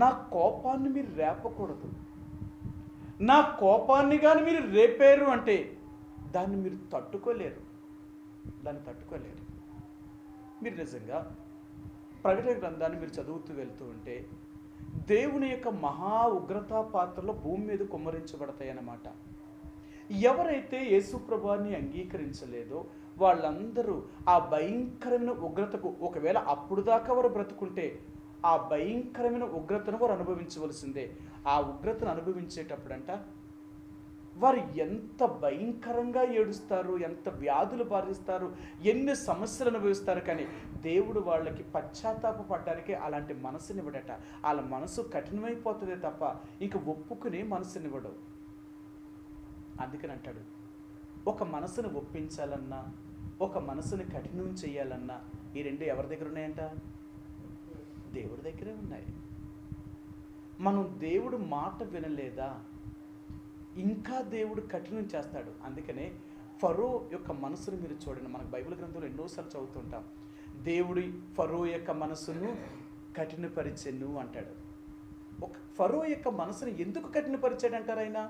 నా కోపాన్ని మీరు రేపకూడదు. నా కోపాన్ని కానీ మీరు రేపారు అంటే దాన్ని మీరు తట్టుకోలేరు. మీరు నిజంగా ప్రకటన గ్రంథాన్ని మీరు చదువుతూ వెళ్తూ ఉంటే దేవుని యొక్క మహా ఉగ్రతా పాత్రలో భూమి మీద కుమ్మరించబడతాయి అన్నమాట. ఎవరైతే యేసు ప్రభువుని అంగీకరించలేదో వాళ్ళందరూ ఆ భయంకరమైన ఉగ్రతకు, ఒకవేళ అప్పుడు దాకా వారు బ్రతుకుంటే ఆ భయంకరమైన ఉగ్రతను వారు అనుభవించవలసిందే. ఆ ఉగ్రతను అనుభవించేటప్పుడంట వారు ఎంత భయంకరంగా ఏడుస్తారు, ఎంత వ్యాధులు బాధిస్తారు, ఎన్ని సమస్యలు అనుభవిస్తారు. కానీ దేవుడు వాళ్ళకి పశ్చాత్తాపపడడానికి అలాంటి మనసునివ్వడట. వాళ్ళ మనసు కఠినమైపోతుందే తప్ప ఇంక ఒప్పుకునే మనసునివ్వడు. అందుకని అంటాడు, ఒక మనసును ఒప్పించాలన్నా, ఒక మనసుని కఠినం చేయాలన్నా ఈ రెండు ఎవరి దగ్గర ఉన్నాయంట? దేవుడి దగ్గరే ఉన్నాయి. మనం దేవుడు మాట వినలేదా, ఇంకా దేవుడు కఠినం చేస్తాడు. అందుకనే ఫరో యొక్క మనసును మీరు చూడండి. మనకు బైబిల్ గ్రంథంలో ఎన్నోసార్లు చదువుతుంటాం, దేవుడి ఫరో యొక్క మనసును కఠినపరిచెను అంటాడు. ఒక ఫరో యొక్క మనసును ఎందుకు కఠినపరిచాడు అంటారు? ఆయన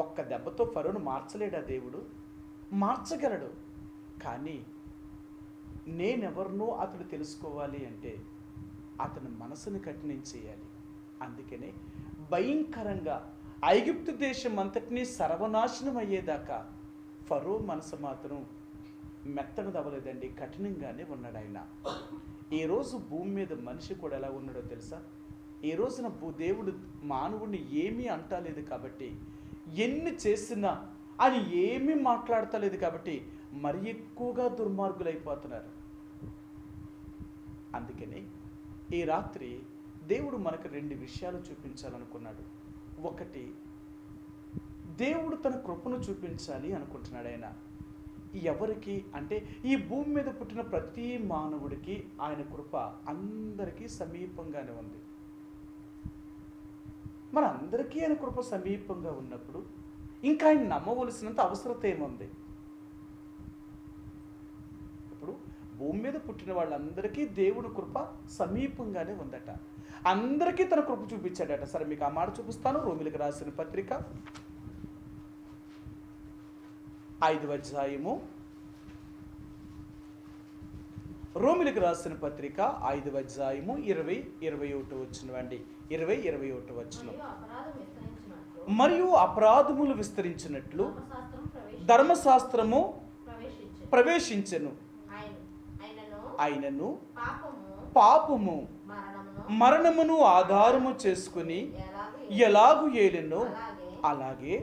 ఒక్క దెబ్బతో ఫరోను మార్చలేడా దేవుడు? మార్చగలడు. కానీ నేనెవరినో అతడు తెలుసుకోవాలి అంటే అతని మనసును కఠినం చేయాలి. అందుకనే భయంకరంగా ఐగుప్తు దేశం అంతటినీ సర్వనాశనం అయ్యేదాకా ఫరో మనసు మాత్రం మెత్తనదవ్వలేదండి, కఠినంగానే ఉన్నాడు ఆయన. ఈరోజు భూమి మీద మనిషి కూడా ఎలా ఉన్నాడో తెలుసా? ఈ రోజున దేవుడు మానవుడిని ఏమీ అంటలేదు కాబట్టి, ఎన్ని చేసినా అని ఏమీ మాట్లాడతలేదు కాబట్టి మరి ఎక్కువగా దుర్మార్గులైపోతున్నారు. అందుకని ఈ రాత్రి దేవుడు మనకు రెండు విషయాలు చూపించాలనుకున్నాడు. ఒకటి, దేవుడు తన కృపను చూపించాలి అనుకుంటున్నాడు. ఆయన ఎవరికి అంటే ఈ భూమి మీద పుట్టిన ప్రతి మానవుడికి ఆయన కృప అందరికీ సమీపంగానే ఉంది. మన అందరికీ ఆయన కృప సమీపంగా ఉన్నప్పుడు ఇంకా ఆయన నమ్మవలసినంత అవసరత ఏముంది? ఇప్పుడు భూమి మీద పుట్టిన వాళ్ళందరికీ దేవుడి కృప సమీపంగానే ఉందట. అందరికీ తన కృప చూపించాడట. సరే, మీకు ఆ మాట చూపిస్తాను. రోమిలకు రాసిన పత్రిక 5వ అధ్యాయము, రోమిలకు రాసిన పత్రిక 5వ అధ్యాయము 20-21 వచనం. 20-21 వచనం. మరియు అపరాధములు విస్తరించినట్లు ధర్మశాస్త్రము ప్రవేశించెను, అయినను పాపము మరణమును ఆధారము చేసుకుని ఎలాగు ఏలెనో అలాగే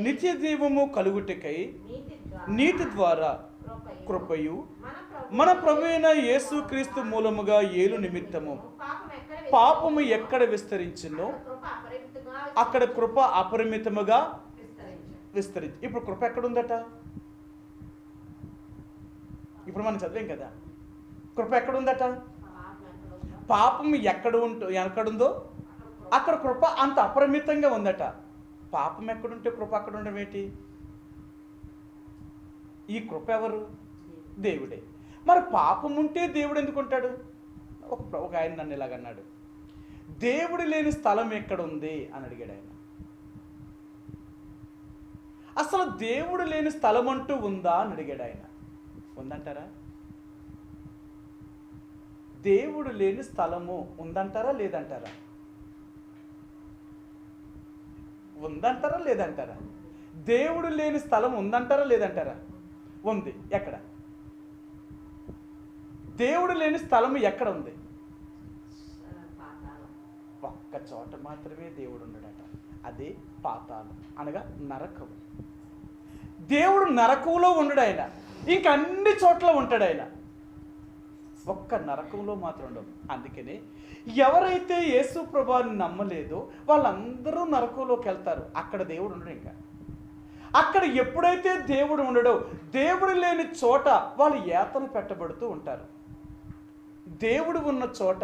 నిత్య జీవము కలుగుటకై నీతి ద్వారా కృపయు మన ప్రభువైన యేసుక్రీస్తు మూలముగా ఏలు నిమిత్తము పాపము ఎక్కడ విస్తరించిందో అక్కడ కృప అపరిమితముగా విస్తరించి. ఇప్పుడు కృప ఎక్కడుందట? ఇప్పుడు మనం చదివాం కదా, కృప ఎక్కడుందట? పాపం ఎక్కడుందో అక్కడ కృప అంత అపరిమితంగా ఉందట. పాపం ఎక్కడుంటే కృప అక్కడ ఉండడం ఏంటి? ఈ కృప ఎవరు? దేవుడే. మరి పాపం ఉంటే దేవుడు ఎందుకు ఉంటాడు? ఒక ఆయన నన్ను ఇలాగన్నాడు, దేవుడు లేని స్థలం ఎక్కడ ఉంది అని అడిగాడు ఆయన. అసలు దేవుడు లేని స్థలం అంటూ ఉందా అని అడిగాడు ఆయన. ఉందంటారా? దేవుడు లేని స్థలము ఉందంటారా లేదంటారా? ఉందంటారా లేదంటారా? దేవుడు లేని స్థలం ఉందంటారా లేదంటారా? ఉంది. ఎక్కడ? దేవుడు లేని స్థలం ఎక్కడ ఉంది? ఒక్క చోట మాత్రమే దేవుడు ఉన్నాడట. అదే పాతాళం, అనగా నరకం. దేవుడు నరకంలో ఉండడు ఆయన, ఇంక అన్ని చోట్ల ఉంటాడు ఆయన, ఒక్క నరకంలో మాత్రం ఉండవు. అందుకనే ఎవరైతే యేసు ప్రభువుని నమ్మలేదో వాళ్ళందరూ నరకంలోకి వెళ్తారు. అక్కడ దేవుడు ఉండడు. ఇంకా అక్కడ ఎప్పుడైతే దేవుడు ఉండడో, దేవుడు లేని చోట వాళ్ళు యాతన పెట్టబడుతూ ఉంటారు. దేవుడు ఉన్న చోట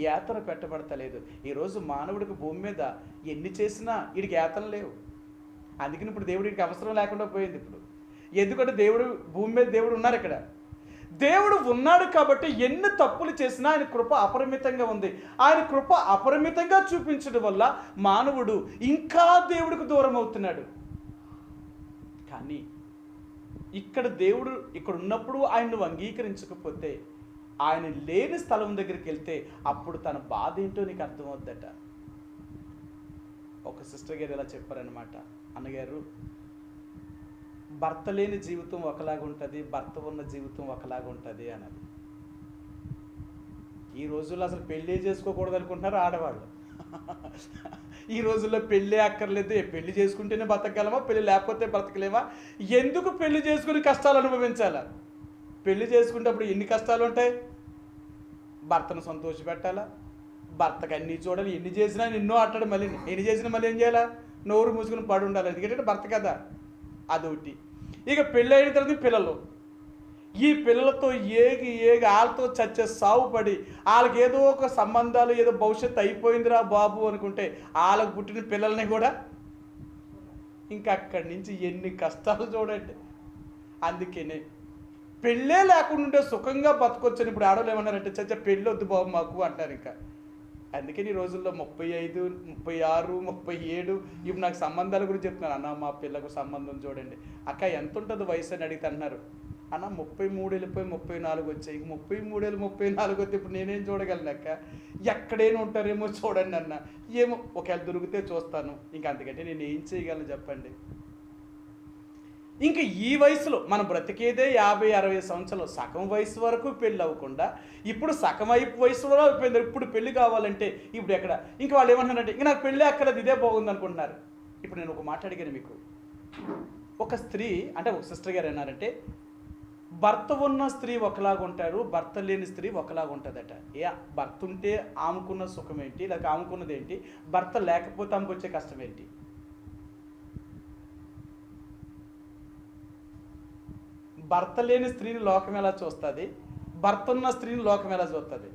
యాతన పెట్టబడతలేదు. ఈరోజు మానవుడికి భూమి మీద ఎన్ని చేసినా వీడికి యాతన లేవు. అందుకని ఇప్పుడు దేవుడికి అవసరం లేకుండా పోయింది. ఇప్పుడు ఎందుకంటే దేవుడు భూమి మీద దేవుడు ఉన్నారు. ఇక్కడ దేవుడు ఉన్నాడు కాబట్టి ఎన్ని తప్పులు చేసినా ఆయన కృప అపరిమితంగా ఉంది. ఆయన కృప అపరిమితంగా చూపించడం వల్ల మానవుడు ఇంకా దేవుడికి దూరం అవుతున్నాడు. కానీ ఇక్కడ దేవుడు ఇక్కడ ఉన్నప్పుడు ఆయన్ను అంగీకరించకపోతే, ఆయన లేని స్థలం దగ్గరికి వెళ్తే అప్పుడు తన బాధ ఏంటో నీకు అర్థమవుద్దట. ఒక సిస్టర్ గారు ఇలా చెప్పారనమాట, అన్నగారు భర్త లేని జీవితం ఒకలాగా ఉంటుంది, భర్త ఉన్న జీవితం ఒకలాగా ఉంటుంది అన్నది. ఈ రోజుల్లో అసలు పెళ్ళి చేసుకోకూడదు అనుకుంటున్నారు ఆడవాళ్ళు. ఈ రోజుల్లో పెళ్ళి అక్కర్లేదు, పెళ్లి చేసుకుంటేనే బతకగలమా, పెళ్ళి లేకపోతే బ్రతకలేమా, ఎందుకు పెళ్లి చేసుకుని కష్టాలు అనుభవించాలా? పెళ్లి చేసుకునేటప్పుడు ఎన్ని కష్టాలు ఉంటాయి. భర్తను సంతోషపెట్టాలా, భర్తకు అన్నీ చూడాలి, ఎన్ని చేసినా ఎన్నో ఆటాడు, మళ్ళీ ఎన్ని చేసినా మళ్ళీ ఏం చేయాలా? నోరు మూసుకుని పడి ఉండాలి. ఎందుకంటే భర్త కదా, అదొకటి. ఇక పెళ్ళి అయిన తర్వాత పిల్లలు, ఈ పిల్లలతో ఏగి వాళ్ళతో చచ్చే సాగు పడి, వాళ్ళకి ఏదో ఒక సంబంధాలు, ఏదో భవిష్యత్తు అయిపోయిందిరా బాబు అనుకుంటే వాళ్ళకు పుట్టిన పిల్లల్ని కూడా ఇంకా అక్కడి నుంచి ఎన్ని కష్టాలు చూడండి. అందుకనే పెళ్ళే లేకుండా ఉంటే సుఖంగా బతకొచ్చని ఇప్పుడు ఆడవాళ్ళు ఏమన్నారంటే, చచ్చా పెళ్ళి వద్దు బాబు మాకు అంటారు. ఇంకా అందుకని ఈ రోజుల్లో 35, 36, 37 ఇప్పుడు నాకు సంబంధాల గురించి చెప్తున్నాను. అన్న మా పిల్లకు సంబంధం చూడండి, అక్క ఎంత ఉంటుంది వయసు అని అడిగితే అన్నారు, అన్న 33 వెళ్ళిపోయి 34 వచ్చాయి. 33 34 వస్తే ఇప్పుడు నేనేం చూడగలను అక్క, ఎక్కడైనా ఉంటారేమో చూడండి అన్న. ఏమో ఒకవేళ దొరికితే చూస్తాను, ఇంకా అంతకంటే నేను ఏం చేయగలను చెప్పండి. ఇంకా ఈ వయసులో మనం బ్రతికేదే 50-60 సంవత్సరాలు, సగం వయసు వరకు పెళ్ళి అవ్వకుండా ఇప్పుడు సగం వయసు వరకు అయిపోయింది. ఇప్పుడు పెళ్ళి కావాలంటే ఇప్పుడు ఎక్కడ? ఇంకా వాళ్ళు ఏమంటున్నారంటే, ఇంక నాకు పెళ్ళి అక్కర్లేదు, ఇదే బాగుంది అనుకుంటున్నారు. ఇప్పుడు నేను ఒక మాట అడిగాను మీకు, ఒక స్త్రీ అంటే ఒక సిస్టర్ గారు అన్నారంటే, భర్త ఉన్న స్త్రీ ఒకలాగా ఉంటారు, భర్త లేని స్త్రీ ఒకలాగా ఉంటుందట. భర్త ఉంటే ఆమెకున్న సుఖం ఏంటి, లేక ఆమెకున్నది ఏంటి, భర్త లేకపోతే ఆమెకు వచ్చే కష్టం ఏంటి? భర్త లేని స్త్రీని లోకం ఎలా చూస్తుంది, భర్త ఉన్న స్త్రీని లోకం ఎలా చూస్తుంది?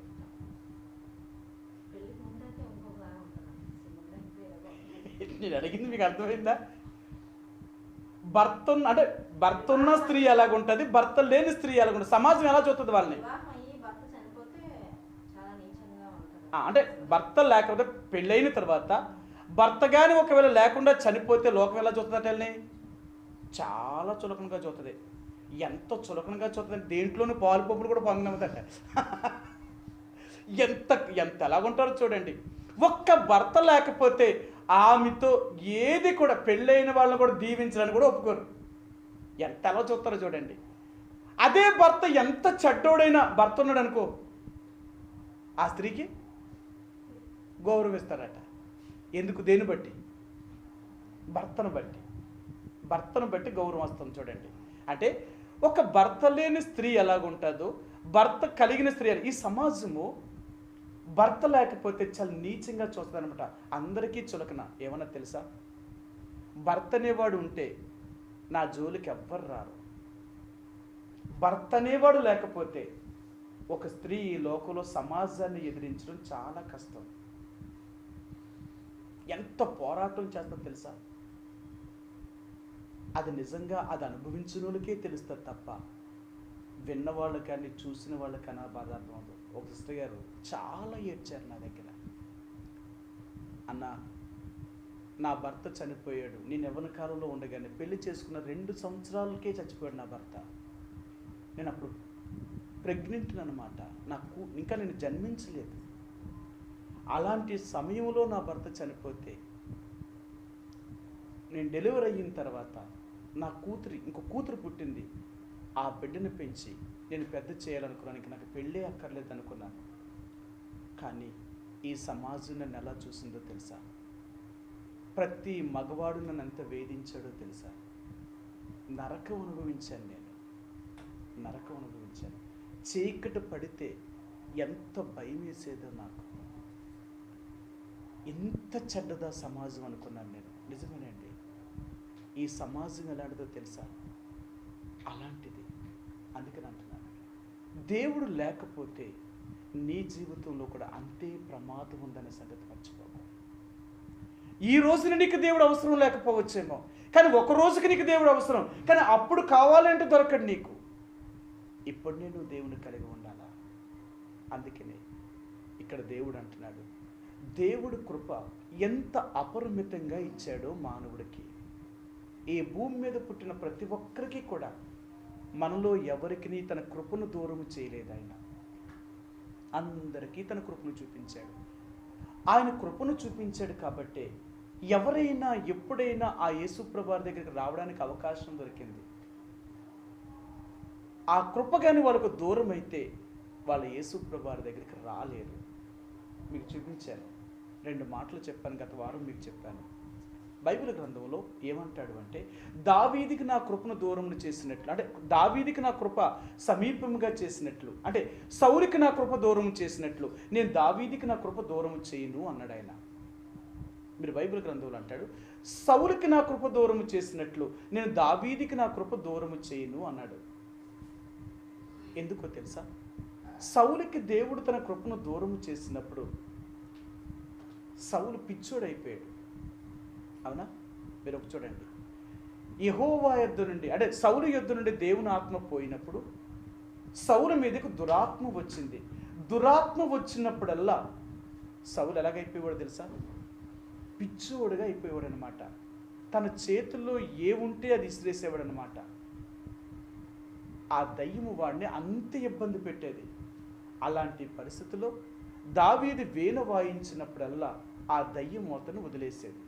నేను అడిగింది మీకు అర్థమైందా? భర్త ఉన్న స్త్రీ ఎలాగుంటుంది, భర్త లేని స్త్రీ ఎలాగుంటుంది, సమాజం ఎలా చూస్తుంది వాళ్ళని? అంటే భర్త లేకపోతే పెళ్ళైన తర్వాత భర్త కానీ ఒకవేళ లేకుండా చనిపోతే లోకం ఎలా చూస్తుంది అంటే చాలా చులకనగా చూస్తుంది. ఎంత చులకనగా చూస్తుంది, దేంట్లోని పాలు పప్పులు కూడా పొందనవుతాట. ఎంత ఎలాగుంటారో చూడండి. ఒక్క భర్త లేకపోతే ఆమెతో ఏది కూడా, పెళ్ళైన వాళ్ళని కూడా దీవించడానికి కూడా ఒప్పుకోరు. ఎంత ఎలా చూస్తారో చూడండి. అదే భర్త ఎంత చెడ్డోడైనా భర్త ఉన్నాడు అనుకో, ఆ స్త్రీకి గౌరవిస్తారట. ఎందుకు? దేని బట్టి? భర్తను బట్టి గౌరవం వస్తుంది చూడండి. అంటే ఒక భర్త లేని స్త్రీ ఎలాగుంటుందో, భర్త కలిగిన స్త్రీ ఈ సమాజము భర్త లేకపోతే చాలా నీచంగా చూస్తుంది అనమాట. అందరికీ చులకన. ఏమన్నా తెలుసా? భర్త అనేవాడు ఉంటే నా జోలికి ఎవ్వరు రారు. భర్త అనేవాడు లేకపోతే ఒక స్త్రీ ఈ లోకంలో సమాజాన్ని ఎదిరించడం చాలా కష్టం. ఎంత పోరాటం చేస్తా తెలుసా? అది నిజంగా అది అనుభవించిన వాళ్ళకే తెలుస్తుంది తప్ప విన్నవాళ్ళు కానీ చూసిన వాళ్ళు కానీ బాధ అర్థం అవుతుంది. ఒక సిస్టర్ గారు చాలా ఏడ్చారు నా దగ్గర. అన్న, నా భర్త చనిపోయాడు, నేను యవ్వన కాలంలో ఉండగానే పెళ్లి చేసుకున్న 2 సంవత్సరాలకే చచ్చిపోయాడు నా భర్త. నేను అప్పుడు ప్రెగ్నెంట్ అనమాట. నాకు ఇంకా నేను జన్మించలేదు. అలాంటి సమయంలో నా భర్త చనిపోతే నేను డెలివరీ అయిన తర్వాత నా ఇంకో కూతురు పుట్టింది. ఆ బిడ్డను పెంచి నేను పెద్ద చేయాలనుకున్నాను. నాకు పెళ్ళే అక్కర్లేదు అనుకున్నాను. కానీ ఈ సమాజం నన్ను ఎలా చూసిందో తెలుసా? ప్రతి మగవాడు నన్ను ఎంత వేధించాడో తెలుసా? నరకం అనుభవించాను నేను. నరకం అనుభవించాను. చీకటి పడితే ఎంత భయం వేసేదో నాకు. ఎంత చెడ్డదా సమాజం అనుకున్నాను నేను. నిజమేనండి. ఈ సమాజం ఎలాంటిదో తెలుసా? అలాంటిది. అందుకని అంటున్నాను, దేవుడు లేకపోతే నీ జీవితంలో కూడా అంతే ప్రమాదం ఉందనే సంగతి మర్చిపోకు. ఈ రోజున నీకు దేవుడు అవసరం లేకపోవచ్చేమో, కానీ ఒక రోజుకి నీకు దేవుడు అవసరం. కానీ అప్పుడు కావాలంటే దొరకడు నీకు. ఇప్పుడు నేను దేవుని కలిగి ఉండాలా? అందుకనే ఇక్కడ దేవుడు అంటున్నాడు, దేవుడి కృప ఎంత అపరిమితంగా ఇచ్చాడో మానవుడికి. ఈ భూమి మీద పుట్టిన ప్రతి ఒక్కరికి కూడా మనలో ఎవరికి తన కృపను దూరం చేయలేదు. ఆయన అందరికీ తన కృపను చూపించాడు. ఆయన కృపను చూపించాడు కాబట్టే ఎవరైనా ఎప్పుడైనా ఆ యేసుప్రభు దగ్గరికి రావడానికి అవకాశం దొరికింది. ఆ కృప కానీ వాళ్ళకు దూరం అయితే వాళ్ళ యేసుప్రభు దగ్గరికి రాలేరు. మీకు చూపించాను. 2 మాటలు చెప్పాను, గత వారం మీకు చెప్పాను. బైబిల్ గ్రంథంలో ఏమంటాడు అంటే, దావీదికి నా కృపను దూరం చేసినట్లు, అంటే దావీదికి నా కృప సమీపంగా చేసినట్లు, అంటే సౌలుకి నా కృప దూరం చేసినట్లు నేను దావీదికి నా కృప దూరం చేయను అన్నాడు ఆయన. మీరు బైబిల్ గ్రంథంలో అంటాడు, సౌలుకి నా కృప దూరం చేసినట్లు నేను దావీదికి నా కృప దూరం చేయను అన్నాడు. ఎందుకో తెలుసా? సౌలుకి దేవుడు తన కృపను దూరం చేసినప్పుడు సౌలు పిచ్చోడైపోయాడు. అవునా? మీరు ఒక చూడండి, యెహోవా యొద్ద నుండి, అంటే సౌలు యొద్ద నుండి దేవుని ఆత్మ పోయినప్పుడు సౌలు మీదకు దురాత్మ వచ్చింది. దురాత్మ వచ్చినప్పుడల్లా సౌలు ఎలాగైపోయాడు తెలుసా? పిచ్చోడుగా అయిపోయాడు అనమాట. తన చేతుల్లో ఏముంటే అది ఇసిరేసేవాడు అనమాట. ఆ దయ్యము వాడిని అంత ఇబ్బంది పెట్టేది. అలాంటి పరిస్థితుల్లో దావీదు వీణ వాయించినప్పుడల్లా ఆ దయ్యం అతను వదిలేసేది.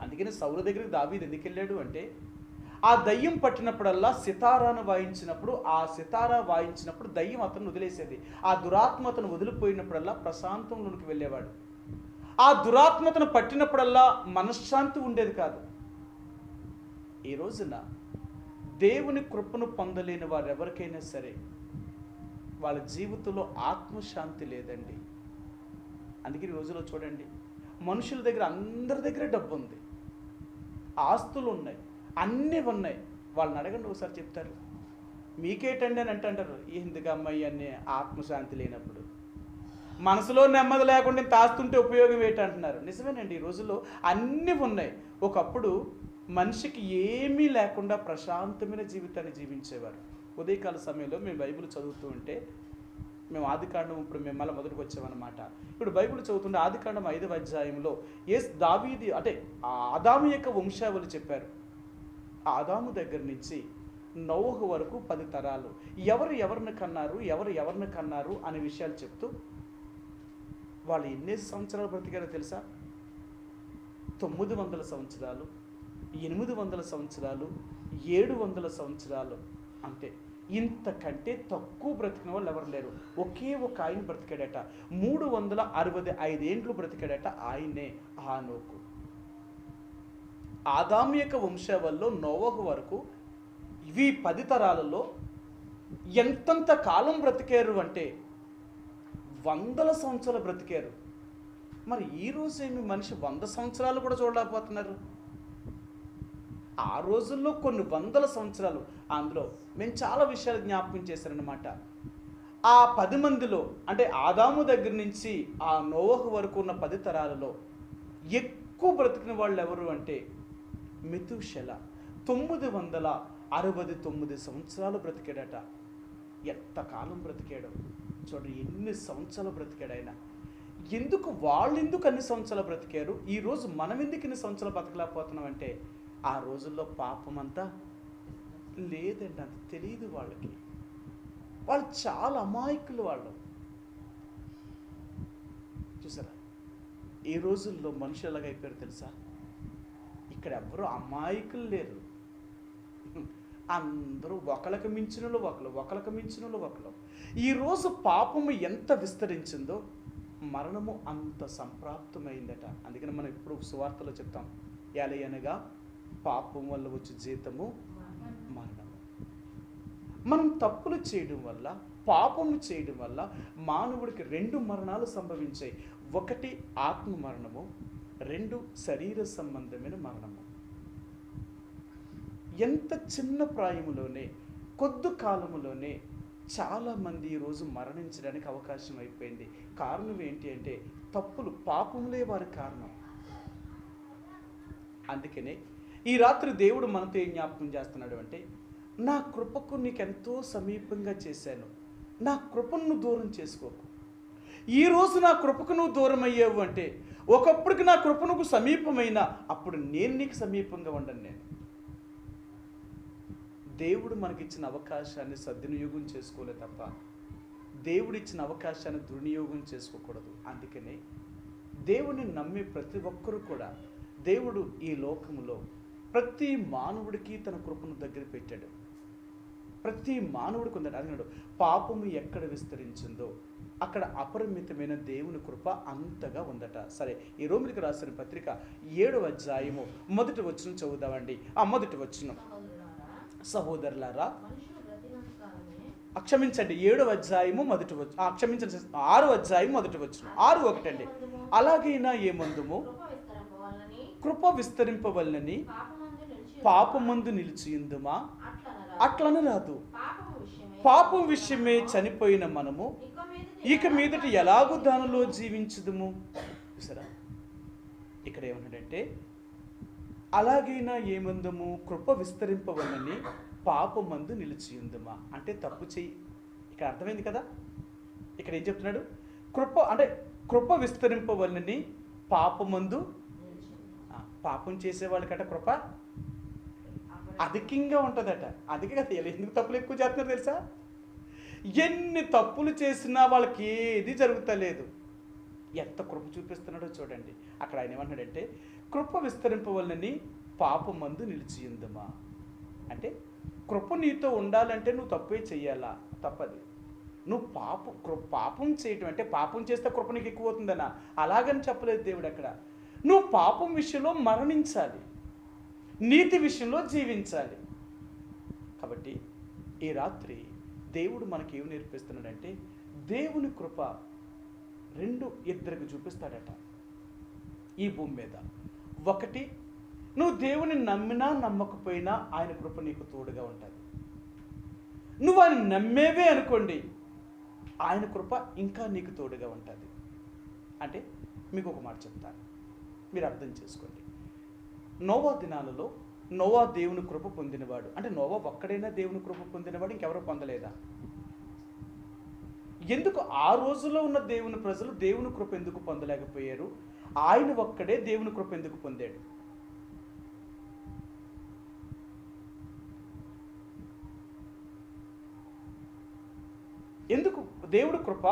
అందుకని సౌలు దగ్గరికి దావీదు ఎందుకు వెళ్ళాడు అంటే, ఆ దయ్యం పట్టినప్పుడల్లా సితారాను వాయించినప్పుడు, ఆ సితారా వాయించినప్పుడు దయ్యం అతను వదిలేసేది. ఆ దురాత్మతను వదిలిపోయినప్పుడల్లా ప్రశాంతంలోనికి వెళ్ళేవాడు. ఆ దురాత్మతను పట్టినప్పుడల్లా మనశ్శాంతి ఉండేది కాదు. ఈ రోజున దేవుని కృపను పొందలేని వారు ఎవరికైనా సరే వాళ్ళ జీవితంలో ఆత్మశాంతి లేదండి. అందుకే ఈ రోజులో చూడండి, మనుషుల దగ్గర అందరి దగ్గర డబ్బు ఉంది, ఆస్తులు ఉన్నాయి, అన్నీ ఉన్నాయి. వాళ్ళని అడగండి, ఒకసారి చెప్తారు. మీకేటండి అని అంటారు, ఎందుకు అమ్మాయి అన్నీ ఆత్మశాంతి లేనప్పుడు, మనసులో నెమ్మది లేకుండా ఇంత ఆస్తుంటే ఉపయోగం ఏంటంటున్నారు. నిజమేనండి, ఈ రోజుల్లో అన్నీ ఉన్నాయి. ఒకప్పుడు మనిషికి ఏమీ లేకుండా ప్రశాంతమైన జీవితాన్ని జీవించేవారు. ఉదయకాల సమయంలో మేము బైబిల్ చదువుతూ ఉంటే, మేము ఆదికాండం ఇప్పుడు మేము మళ్ళీ మొదటికి వచ్చామన్నమాట. ఇప్పుడు బైబిల్ చదువుతుంటే ఆదికాండం 5వ అధ్యాయంలో దావీదు, అంటే ఆదాము యొక్క వంశావళి చెప్పారు. ఆదాము దగ్గర నుంచి నోహు వరకు 10 తరాలు ఎవరిని కన్నారు అనే విషయాలు చెప్తూ వాళ్ళు ఎన్ని సంవత్సరాలు బ్రతికారో తెలుసా? 900 సంవత్సరాలు, 800 సంవత్సరాలు, 700 సంవత్సరాలు. అంతే. ఇంతకంటే తక్కువ బ్రతికిన వాళ్ళు ఎవరు లేరు. ఒకే ఒక ఆయన బ్రతికాడట, 365 ఏండ్లు బ్రతికాడట. ఆయనే హానోకు. ఆదాము యొక్క వంశావళిలో నోవహు వరకు ఇవి 10 తరాలలో ఎంతంత కాలం బ్రతికారు అంటే వందల సంవత్సరాలు బ్రతికారు. మరి ఈరోజు ఏమి మనిషి 100 సంవత్సరాలు కూడా చూడలేకపోతున్నారు. ఆ రోజుల్లో కొన్ని వందల సంవత్సరాలు. అందులో మేము చాలా విషయాలు జ్ఞాపకం చేశారనమాట. ఆ 10 మందిలో అంటే ఆదాము దగ్గర నుంచి ఆ నోవహు వరకు ఉన్న 10 తరాలలో ఎక్కువ బ్రతికిన వాళ్ళు ఎవరు అంటే మెతూషెల 969 సంవత్సరాలు బ్రతికాడట. ఎంతకాలం బ్రతికాడు చూడండి, ఎన్ని సంవత్సరాలు బ్రతికాడు ఆయన. వాళ్ళు ఎందుకు అన్ని సంవత్సరాలు బ్రతికారు, ఈరోజు మనం ఎందుకు ఇన్ని సంవత్సరాలు బ్రతకలేకపోతున్నాం అంటే ఆ రోజుల్లో పాపం అంతా లేదండి, అంత తెలియదు వాళ్ళకి. వాళ్ళు చాలా అమాయకులు వాళ్ళు. చూసారా ఈ రోజుల్లో మనుషులు ఎలాగైపోయారు తెలుసా? ఇక్కడ ఎవరు అమాయకులు లేరు. అందరూ ఒకళ్ళకి మించిన ఒకళ్ళు. ఈరోజు పాపము ఎంత విస్తరించిందో మరణము అంత సంప్రాప్తమైందట. అందుకని మనం ఇప్పుడు సువార్తలో చెప్తాం, ఎలయనగా పాపం వల్ల వచ్చే జీతము మరణము. మనం తప్పులు చేయడం వల్ల, పాపము చేయడం వల్ల మానవుడికి 2 మరణాలు సంభవించాయి. 1 ఆత్మ మరణము, 2 శరీర సంబంధమైన మరణము. ఎంత చిన్న ప్రాయములోనే, కొద్ది కాలములోనే చాలామంది ఈరోజు మరణించడానికి అవకాశం అయిపోయింది. కారణం ఏంటి అంటే తప్పులు, పాపములే వారి కారణం. అందుకనే ఈ రాత్రి దేవుడు మనతో ఏం జ్ఞాపకం చేస్తున్నాడు అంటే, నా కృపకు నీకెంతో సమీపంగా చేశాను, నా కృపను నువ్వు దూరం చేసుకోకు. ఈరోజు నా కృపకు నువ్వు దూరం అయ్యావు అంటే ఒకప్పటికి నా కృపనుకు సమీపమైనా అప్పుడు నేను నీకు సమీపంగా ఉండను. నేను దేవుడు మనకిచ్చిన అవకాశాన్ని సద్వినియోగం చేసుకోలే తప్ప దేవుడిచ్చిన అవకాశాన్ని దుర్వినియోగం చేసుకోకూడదు. అందుకనే దేవుని నమ్మే ప్రతి ఒక్కరూ కూడా దేవుడు ఈ లోకములో ప్రతి మానవుడికి తన కృపను దగ్గర పెట్టాడు. ప్రతి మానవుడికి ఉందట. అన్నాడు, పాపము ఎక్కడ విస్తరించిందో అక్కడ అపరిమితమైన దేవుని కృప అంతగా ఉందట. సరే, ఈ రోమిలికి రాసిన పత్రిక 7వ అధ్యాయము 1వ వచనం చదువుదామండి. ఆ 1వ వచనం, సహోదరులారా, క్షమించండి 7వ అధ్యాయము 1వ వచనం, క్షమించండి 6వ అధ్యాయం 1వ వచనం, 6:1 అండి. అలాగైనా ఏమందుము కృప విస్తరింపవలనని పాపమందు నిలిచియుందుమా, అట్లను రాదు. పాపం విషయమే చనిపోయిన మనము ఇక మీదట ఎలాగూ దానిలో జీవించుదుము. చూసారా ఇక్కడ ఏమన్నాడంటే, అలాగైనా ఏమందుము కృప విస్తరింపవలనని పాపమందు నిలిచియుందుమా అంటే తప్పు చెయ్యి. ఇక్కడ అర్థమైంది కదా. ఇక్కడ ఏం చెప్తున్నాడు? కృప విస్తరింపవలనని పాపమందు. పాపం చేసేవాళ్ళకట కృప అధికంగా ఉంటుందట. అందుకే కదా ఎందుకు తప్పులు ఎక్కువ చేస్తున్నారు తెలుసా? ఎన్ని తప్పులు చేసినా వాళ్ళకి ఏది జరుగుతలేదు. ఎంత కృప చూపిస్తున్నాడో చూడండి. అక్కడ ఆయన ఏమన్నాడంటే, కృప విస్తరింపవలనని పాపమందు నిలిచియుందుమా అంటే కృప నీతో ఉండాలంటే నువ్వు తప్పే చెయ్యాలా, తప్పది. నువ్వు పాపం చేయటం అంటే పాపం చేస్తే కృప నీకు ఎక్కువ అవుతుందనా? అలాగని చెప్పలేదు దేవుడు. అక్కడ నువ్వు పాపం విషయంలో మరణించాలి, నీతి విషయంలో జీవించాలి. కాబట్టి ఈ రాత్రి దేవుడు మనకి ఏమి నేర్పిస్తున్నాడంటే, దేవుని కృప 2-2కి చూపిస్తాడట ఈ భూమి మీద. 1, నువ్వు దేవుని నమ్మినా నమ్మకపోయినా ఆయన కృప నీకు తోడుగా ఉంటుంది. నువ్వు ఆయన నమ్మేవే అనుకోండి, ఆయన కృప ఇంకా నీకు తోడుగా ఉంటుంది. అంటే మీకు ఒక మాట చెప్తాను, మీరు అర్థం చేసుకోండి. నోవా దినాలలో నోవా దేవుని కృప పొందినవాడు. అంటే నోవా ఒక్కడైనా దేవుని కృప పొందినవాడు, ఇంకెవరు పొందలేదా? ఎందుకు ఆ రోజులో ఉన్న దేవుని ప్రజలు దేవుని కృప ఎందుకు పొందలేకపోయారు? ఆయన ఒక్కడే దేవుని కృప ఎందుకు పొందాడు? ఎందుకు దేవుడు కృప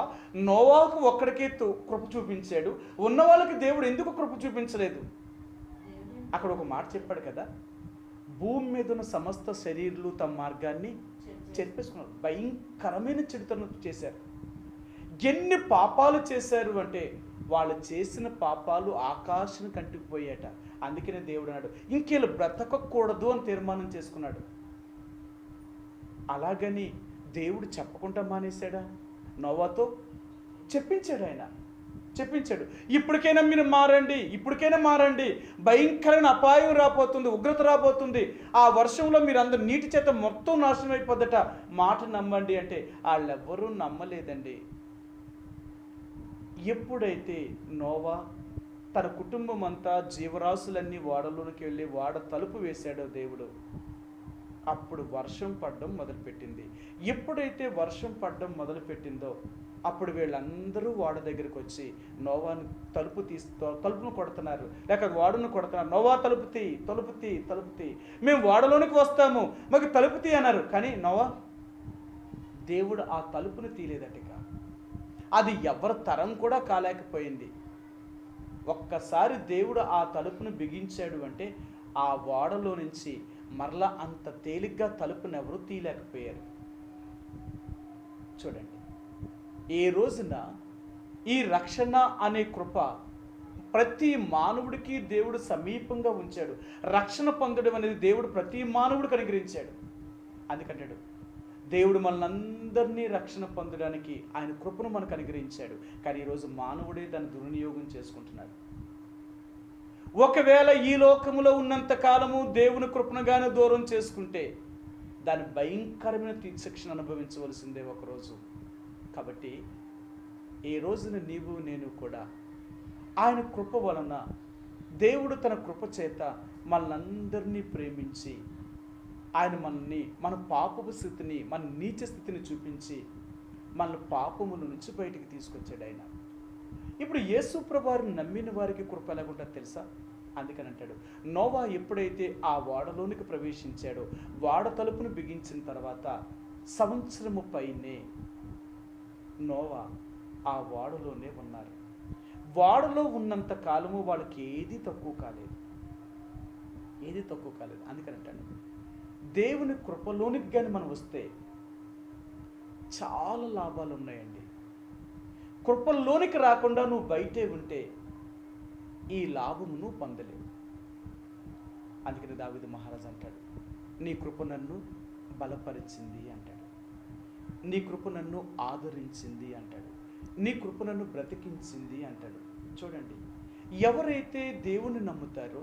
నోవాకు ఒక్కడికే కృప చూపించాడు, ఉన్న వాళ్ళకి దేవుడు ఎందుకు కృప చూపించలేదు? అక్కడ ఒక మాట చెప్పాడు కదా, భూమి మీద ఉన్న సమస్త శరీరులు తమ మార్గాన్ని చెరిపేసుకున్నారు. భయంకరమైన చెడుతనం చేశారు. ఎన్ని పాపాలు చేశారు అంటే వాళ్ళు చేసిన పాపాలు ఆకాశం కంటుకుపోయాట. అందుకనే దేవుడు అన్నాడు, ఇంకేళ్ళు బ్రతకకూడదు అని తీర్మానం చేసుకున్నాడు. అలాగని దేవుడు చెప్పకుండా మానేశాడా? నోవాతో చెప్పించాడు. ఆయన చెప్పించాడు, ఇప్పటికైనా మీరు మారండి, ఇప్పటికైనా మారండి, భయంకరమైన అపాయం రాబోతుంది, ఉగ్రత రాబోతుంది, ఆ వర్షంలో మీరు అందరు నీటి చేత మొత్తం నాశనం అయిపోద్దట, మాట నమ్మండి అంటే వాళ్ళెవ్వరూ నమ్మలేదండి. ఎప్పుడైతే నోవా తన కుటుంబం అంతా జీవరాశులన్నీ ఓడలోనికి వెళ్ళి ఓడ తలుపు వేశాడో దేవుడు, అప్పుడు వర్షం పడడం మొదలుపెట్టింది. ఎప్పుడైతే వర్షం పడడం మొదలుపెట్టిందో అప్పుడు వీళ్ళందరూ ఓడ దగ్గరికి వచ్చి నోవాను తలుపును కొడుతున్నారు, లేక ఓడను కొడుతున్నారు. నోవా తలుపుతీ, మేము ఓడలోనికి వస్తాము, మాకు తలుపుతీ అన్నారు. కానీ నోవా దేవుడు ఆ తలుపును తీయలేదటిగా. అది ఎవరి తరం కూడా కాలేకపోయింది. ఒక్కసారి దేవుడు ఆ తలుపును బిగించాడు అంటే ఆ ఓడలో నుంచి మరలా అంత తేలిగ్గా తలుపును ఎవరు తీయలేకపోయారు. చూడండి, ఏ రోజున ఈ రక్షణ అనే కృప ప్రతి మానవుడికి దేవుడు సమీపంగా ఉంచాడు. రక్షణ పొందడం అనేది దేవుడు ప్రతి మానవుడికి అనుగ్రహించాడు. అందుకంటాడు, దేవుడు మనందరినీ రక్షణ పొందడానికి ఆయన కృపను మనకు అనుగ్రహించాడు. కానీ ఈరోజు మానవుడే దాన్ని దుర్వినియోగం చేసుకుంటున్నాడు. ఒకవేళ ఈ లోకములో ఉన్నంత కాలము దేవుని కృపను గాని దూరం చేసుకుంటే దాని భయంకరమైన శిక్షను అనుభవించవలసిందే ఒకరోజు. కాబట్టి ఈ రోజున నీవు నేను కూడా ఆయన కృప వలన, దేవుడు తన కృప చేత మనందరినీ ప్రేమించి ఆయన మనల్ని, మన పాపపు స్థితిని, మన నీచ స్థితిని చూపించి మన పాపముల నుంచి బయటికి తీసుకొచ్చాడు ఆయన. ఇప్పుడు యేసు ప్రభువుని నమ్మిన వారికి కృప ఎలాగుంటుందో తెలుసా? అందుకని అంటాడు, నోవా ఎప్పుడైతే ఆ ఓడలోనికి ప్రవేశించాడో, ఓడ తలుపును బిగించిన తర్వాత సంవత్సరము పైనే నోవా ఆ ఓడలోనే ఉన్నారు. ఓడలో ఉన్నంత కాలము వాళ్ళకి ఏది తక్కువ కాలేదు. అందుకని అంటాడు, దేవుని కృపలోనికి కానీ మనం వస్తే చాలా లాభాలు ఉన్నాయండి. కృపలోనికి రాకుండా నువ్వు బయటే ఉంటే ఈ లాభమును పొందలేవు. అందుకని దావీదు మహారాజు అంటాడు, నీ కృప నన్ను బలపరిచింది అంటాడు, నీ కృప నన్ను ఆదరించింది అంటాడు, నీ కృప నన్ను బ్రతికించింది అంటాడు. చూడండి, ఎవరైతే దేవుని నమ్ముతారో,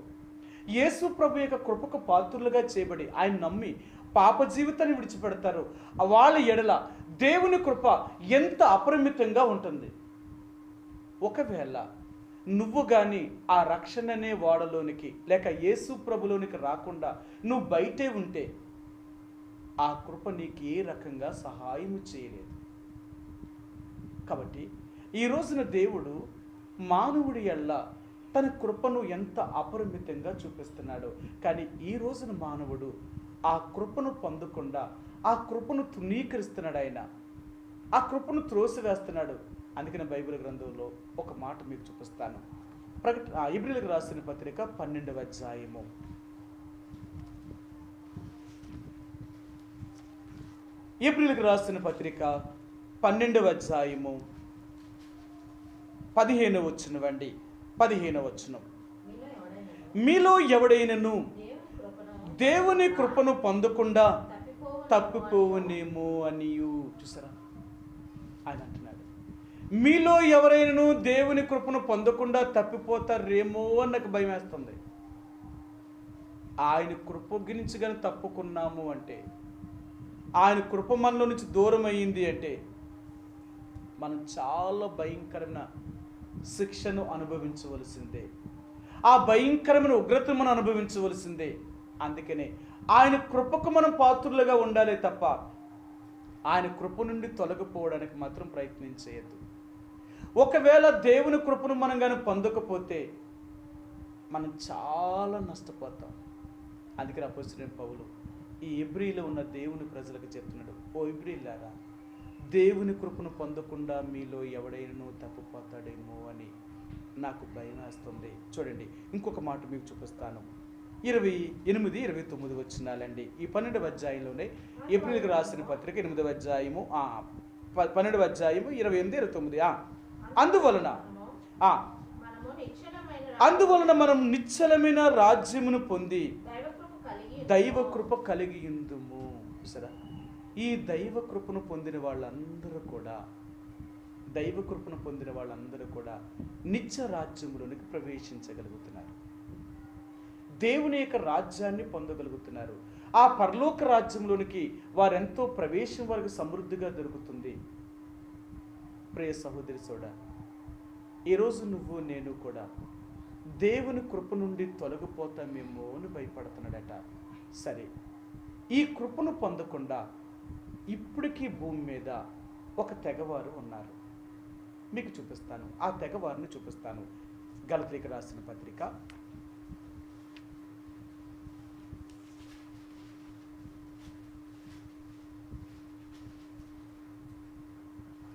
యేసు ప్రభు యొక్క కృపకు పాత్రులుగా చేయబడి ఆయన నమ్మి పాప జీవితాన్ని విడిచిపెడతారో వాళ్ళ ఎడల దేవుని కృప ఎంత అపరిమితంగా ఉంటుంది. ఒకవేళ నువ్వు కానీ ఆ రక్షణ అనే ఓడలోనికి లేక యేసు ప్రభులోనికి రాకుండా నువ్వు బయటే ఉంటే ఆ కృప నీకు ఏ రకంగా సహాయం చేయలేదు. కాబట్టి ఈ రోజున దేవుడు మానవుడి ఎల్ల తన కృపను ఎంత అపరిమితంగా చూపిస్తున్నాడు. కానీ ఈ రోజున మానవుడు ఆ కృపను పొందకుండా ఆ కృపను తృణీకరిస్తున్నాడు. ఆయన ఆ కృపను త్రోసివేస్తున్నాడు. అందుకని బైబిల్ గ్రంథంలో ఒక మాట మీకు చూపిస్తాను. ఇబ్రీయులకు రాసిన పత్రిక 12వ అధ్యాయము. ఇబ్రీయులకు రాసిన పత్రిక 12వ అధ్యాయము 15వ వచనమండి. 15వ వచనం, మీలో ఎవడైనను దేవుని కృపను పొందకుండా తప్పిపోవునేమో అనియు. చూసారా, ఆయన అంటున్నాడు, మీలో ఎవరైనాను దేవుని కృపను పొందకుండా తప్పిపోతారేమో అని నాకు భయం వేస్తుంది. ఆయన కృప గురించి కానీ తప్పుకున్నాము అంటే, ఆయన కృప మనలో నుంచి దూరం అయ్యింది అంటే మనం చాలా భయంకరమైన శిక్షను అనుభవించవలసిందే, ఆ భయంకరమైన ఉగ్రతను మనం అనుభవించవలసిందే. అందుకనే ఆయన కృపకు మనం పాత్రులుగా ఉండాలి తప్ప ఆయన కృప నుండి తొలగిపోవడానికి మాత్రం ప్రయత్నించేయద్దు. ఒకవేళ దేవుని కృపను మనం కానీ పొందకపోతే మనం చాలా నష్టపోతాం. అందుకని అపోస్తలుడైన పౌలు ఈ ఇబ్రీలో ఉన్న దేవుని ప్రజలకు చెప్తున్నాడు, ఓ ఇబ్రీలారా, దేవుని కృపను పొందకుండా మీలో ఎవడైనా తప్పిపోతాడేమో అని నాకు భయం వేస్తుంది. చూడండి, ఇంకొక మాట మీకు చూపిస్తాను. 28, 29 వచనాలండి. ఈ 12వ అధ్యాయంలోనే ఏప్రిల్కి రాసిన పత్రిక 8వ అధ్యాయము 12వ అధ్యాయము 28, 29. అందువలన మనం నిశ్చలమైన రాజ్యమును పొంది దైవ కృప కలిగి ఉందుము. సరే, ఈ దైవ కృపను పొందిన వాళ్ళందరూ కూడా నిత్య రాజ్యములోనికి ప్రవేశించగలుగుతున్నారు. దేవుని యొక్క రాజ్యాన్ని పొందగలుగుతున్నారు. ఆ పరలోక రాజ్యంలోనికి వారెంతో ప్రవేశం వారికి సమృద్ధిగా దొరుకుతుంది. ప్రియ సహోదరి సోడా, ఈరోజు నువ్వు నేను కూడా దేవుని కృప నుండి తొలగిపోతామేమో అని భయపడుతున్నాడట. సరే, ఈ కృపను పొందకుండా ఇప్పటికీ భూమి మీద ఒక తెగవారు ఉన్నారు. మీకు చూపిస్తాను, ఆ తెగవారిని చూపిస్తాను. గలతీయులకు రాసిన పత్రిక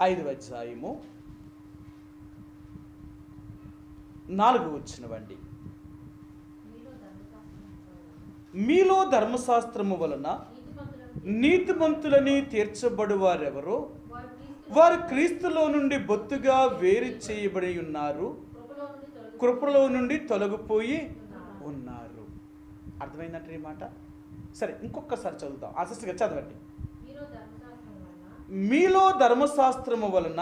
5వ అధ్యాయము 4వ వచనమండి. మీలో ధర్మశాస్త్రము వలన నీతిమంతులని తీర్చబడువారెవరో వారు క్రీస్తులో నుండి బొత్తుగా వేరు చేయబడి ఉన్నారు, కృపలో నుండి తొలగిపోయి ఉన్నారు. అర్థమైందంటే ఈ మాట? సరే, ఇంకొకసారి చదువుతాం. ఆసక్తిగా చదవండి. మీలో ధర్మశాస్త్రము వలన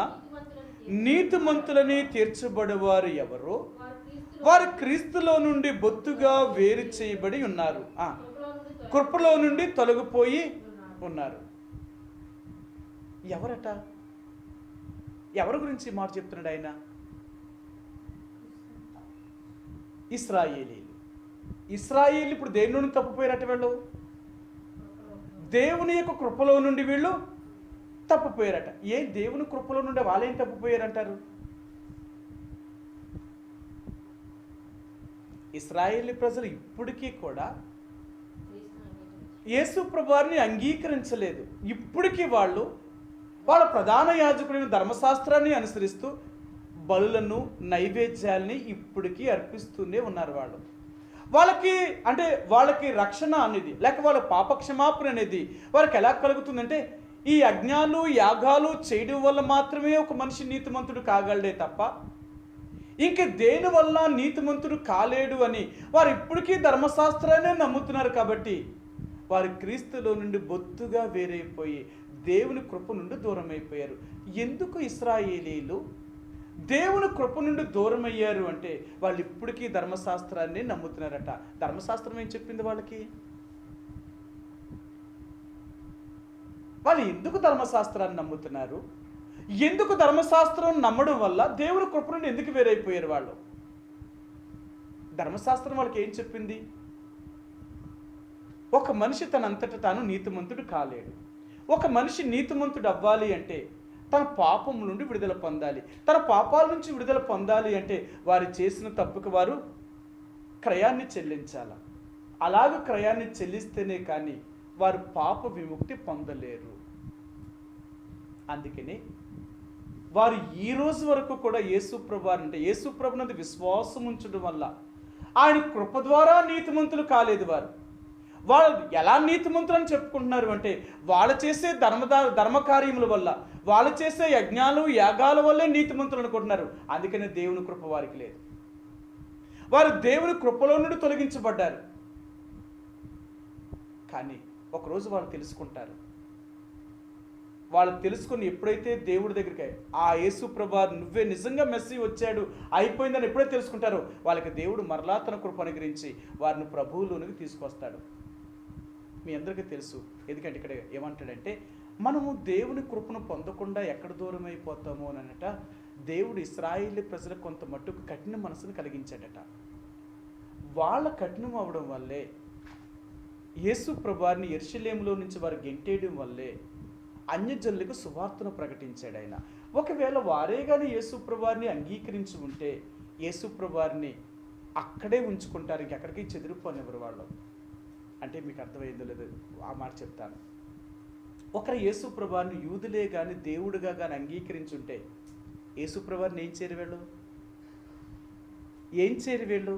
నీతిమంతులని తీర్చబడేవారు ఎవరో వారు క్రీస్తులో నుండి బొత్తుగా వేరు చేయబడి ఉన్నారు, కృపలో నుండి తొలగిపోయి ఉన్నారు. ఎవరట? ఎవరి గురించి మాట చెప్తున్నాడు ఆయన? ఇశ్రాయేలీలు. ఇశ్రాయేలు ఇప్పుడు దేని నుండి తప్పిపోయారట? వీళ్ళు దేవుని యొక్క కృపలో నుండి వీళ్ళు తప్పిపోయారట. ఏ దేవుని కృపలో నుండి వాళ్ళేం తప్పిపోయారంటారు? ఇశ్రాయేలీ ప్రజలు ఇప్పటికీ కూడా యేసు ప్రభువారిని అంగీకరించలేదు. ఇప్పటికీ వాళ్ళ ప్రధాన యాజకుడైన ధర్మశాస్త్రాన్ని అనుసరిస్తూ బలులను, నైవేద్యాల్ని ఇప్పటికీ అర్పిస్తూనే ఉన్నారు. వాళ్ళకి రక్షణ అనేది, లేక వాళ్ళ పాపక్షమాపణ అనేది వారికి ఎలా కలుగుతుందంటే, ఈ యజ్ఞాలు, యాగాలు చేయడం వల్ల మాత్రమే ఒక మనిషి నీతిమంతుడు కాగలడే తప్ప ఇంక దేని వల్ల నీతిమంతుడు కాలేడు అని వారు ఇప్పటికీ ధర్మశాస్త్రాన్ని నమ్ముతున్నారు. కాబట్టి వారు క్రీస్తులో నుండి బొత్తుగా వేరైపోయి దేవుని కృప నుండి దూరం అయిపోయారు. ఎందుకు ఇశ్రాయేలీలు దేవుని కృప నుండి దూరం అయ్యారు అంటే, వాళ్ళు ఇప్పటికీ ధర్మశాస్త్రాన్ని నమ్ముతున్నారట. ధర్మశాస్త్రం ఏం చెప్పింది వాళ్ళకి? వాళ్ళు ఎందుకు ధర్మశాస్త్రాన్ని నమ్ముతున్నారు? ఎందుకు ధర్మశాస్త్రం నమ్మడం వల్ల దేవుని కృప నుండి ఎందుకు వేరైపోయారు వాళ్ళు? ధర్మశాస్త్రం వాళ్ళకి ఏం చెప్పింది? ఒక మనిషి తనంతట తాను నీతిమంతుడు కాలేడు. ఒక మనిషి నీతిమంతుడు అవ్వాలి అంటే తన పాపం నుండి విడుదల పొందాలి. తన పాపాల నుంచి విడుదల పొందాలి అంటే వారు చేసిన తప్పుకు వారు క్రయాన్ని చెల్లించాలి. అలాగ క్రయాన్ని చెల్లిస్తేనే కానీ వారు పాప విముక్తి పొందలేరు. అందుకని వారు ఈ రోజు వరకు కూడా యేసుప్రభునందు విశ్వాసం ఉంచడం వల్ల ఆయన కృప ద్వారా నీతిమంతులు కాలేదు. వాళ్ళు ఎలా నీతిమంతులు అని చెప్పుకుంటున్నారు అంటే, వాళ్ళు చేసే ధర్మకార్యముల వల్ల, వాళ్ళు చేసే యజ్ఞాలు, యాగాల వల్లే నీతిమంతులు అనుకుంటున్నారు. అందుకనే దేవుని కృప వారికి లేదు. వారు దేవుని కృపలో నుండి తొలగించబడ్డారు. కానీ ఒకరోజు వాళ్ళు తెలుసుకుంటారు. వాళ్ళు తెలుసుకుని ఎప్పుడైతే దేవుడి దగ్గరికి ఆ యేసు ప్రభువా నువ్వే నిజంగా మెస్సీ వచ్చాడు అయిపోయిందని ఎప్పుడైతే తెలుసుకుంటారో వాళ్ళకి దేవుడు మరలా తన కృప అనుగ్రహించి వారిని ప్రభువులోనికి తీసుకొస్తాడు. మీ అందరికీ తెలుసు. ఎందుకంటే ఇక్కడ ఏమంటాడంటే, మనము దేవుని కృపను పొందకుండా ఎక్కడ దూరం అయిపోతాము అనట. దేవుడు ఇశ్రాయేలీ ప్రజలకు కొంత మట్టుకు కఠిన మనసును కలిగించాడట. వాళ్ళ కఠినం అవడం వల్లే యేసు ప్రభువారిని యెరూషలేములో నుంచి వారు గెంటేయడం వల్లే అన్యజనులకు సువార్తను ప్రకటించాడు ఆయన. ఒకవేళ వారే కానీ యేసు ప్రభువారిని అంగీకరించి ఉంటే యేసు ప్రభువారిని అక్కడే ఉంచుకుంటారు, ఇంకెక్కడికి చెదిరిపోనివ్వరు వాళ్ళు. అంటే మీకు అర్థమైందో లేదో ఆ మాట చెప్తాను. ఒకరు యేసు ప్రభువారిని యూదులే కానీ దేవుడిగా కానీ అంగీకరించి ఉంటే యేసు ప్రభువారిని ఏం చేయరు వీళ్ళు?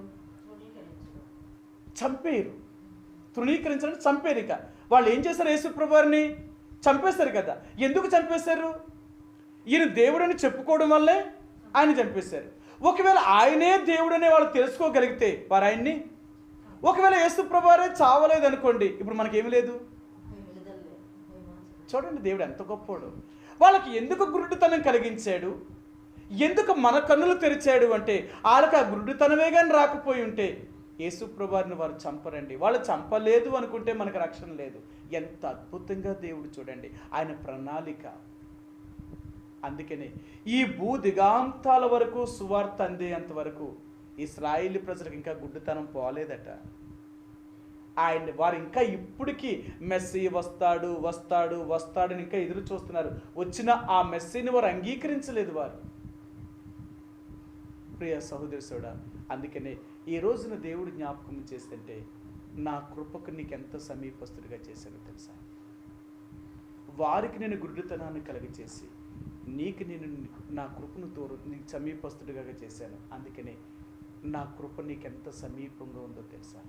చంపేరు. తృణీకరించడం, చంపేరు. ఇక వాళ్ళు ఏం చేశారు? యేసు ప్రభువారిని చంపేశారు కదా. ఎందుకు చంపేశారు? ఈయన దేవుడని చెప్పుకోవడం వల్లే ఆయన చంపేశారు. ఒకవేళ ఆయనే దేవుడనే వాళ్ళు తెలుసుకోగలిగితే వారు ఆయన్ని, ఒకవేళ యేసు ప్రభువారే చావలేదు అనుకోండి, ఇప్పుడు మనకేమి లేదు, చూడండి దేవుడు ఎంత గొప్పోడు. వాళ్ళకి ఎందుకు గురుడుతనం కలిగించాడు, ఎందుకు మన కన్నులు తెరిచాడు అంటే వాళ్ళకి ఆ గురుడుతనమే కానీ రాకపోయి ఉంటే యేసుప్రభువారిని వారు చంపరండి. వాళ్ళు చంపలేదు అనుకుంటే మనకు రక్షణ లేదు. ఎంత అద్భుతంగా దేవుడు చూడండి ఆయన ప్రణాళిక. అందుకనే ఈ భూ దిగాంతాల వరకు సువార్త అందేంత వరకు ఇశ్రాయేలు ప్రజలకు ఇంకా గుడ్డితనం పోలేదట. వారు ఇంకా ఇప్పటికీ మెస్సీ వస్తాడు వస్తాడు వస్తాడని ఇంకా ఎదురు చూస్తున్నారు. వచ్చిన ఆ మెస్సీని వారు అంగీకరించలేదు వారు. ప్రియ సహోదరుడా, అందుకనే ఈ రోజున దేవుడు జ్ఞాపకం చేస్తుంటే నా కృపకు నీకు ఎంత సమీపస్తుడిగా చేశానో తెలుసా. వారికి నేను గుడ్డితనాన్ని కలిగచేసి నీకు నేను నా కృపను నీకు సమీపస్తుడిగా చేశాను. అందుకనే నా కృప నీకెంత సమీపంగా ఉందో తెలుసా.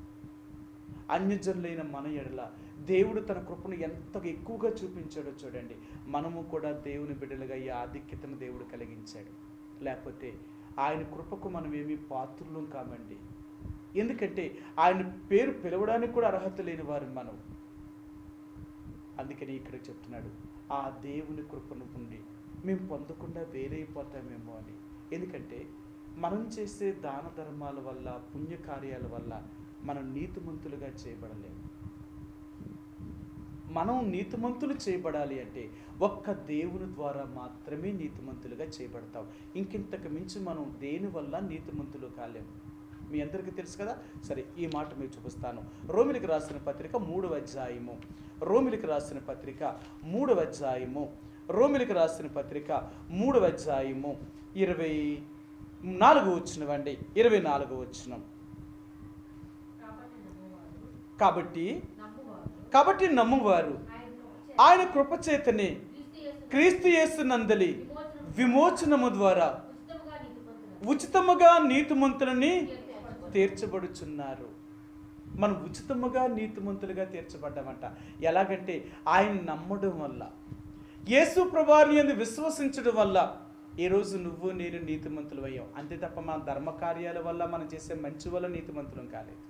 అన్యజనులైన మన ఎడల దేవుడు తన కృపను ఎంత ఎక్కువగా చూపించాడో చూడండి. మనము కూడా దేవుని బిడ్డలుగా ఈ ఆధిక్యతను దేవుడు కలిగించాడు. లేకపోతే ఆయన కృపకు మనం ఏమీ పాత్రులం కామండి. ఎందుకంటే ఆయన పేరు పిలవడానికి కూడా అర్హత లేని వారు మనం. అందుకని ఇక్కడ చెప్తున్నాడు ఆ దేవుని కృపను ఉండి మేము పొందకుండా వేరైపోతామేమో అని. ఎందుకంటే మనం చేసే దాన ధర్మాల వల్ల పుణ్యకార్యాల వల్ల మనం నీతిమంతులుగా చేయబడలేము. మనం నీతిమంతులు చేయబడాలి అంటే ఒక్క దేవుని ద్వారా మాత్రమే నీతిమంతులుగా చేయబడతాం. ఇంకింతకు మించి మనం దేనివల్ల నీతిమంతులు కాలేము. మీ అందరికీ తెలుసు కదా. సరే, ఈ మాట మీకు చూపిస్తాను. రోమిలికి రాసిన పత్రిక 3వ అధ్యాయము, రోమిలికి రాసిన పత్రిక 3వ అధ్యాయము, రోమిలికి రాసిన పత్రిక 3వ అధ్యాయము 24 వచనమండి, 24 వచనం. కాబట్టి నమ్మువారు ఆయన కృపచేతనే క్రీస్తు యేసు నందలి విమోచనము ద్వారా ఉచితముగా నీతిమంతులని తీర్చబడుచున్నారు. మనం ఉచితముగా నీతిమంతులుగా తీర్చబడ్డామంట. ఎలాగంటే ఆయన నమ్మడం వల్ల, యేసు ప్రభువుని యందు విశ్వసించడం వల్ల ఈరోజు నువ్వు నేను నీతిమంతులు అయ్యాం. అంతే తప్ప మన ధర్మకార్యాల వల్ల మనం చేసే మంచి వల్ల నీతిమంతులం కాలేదు.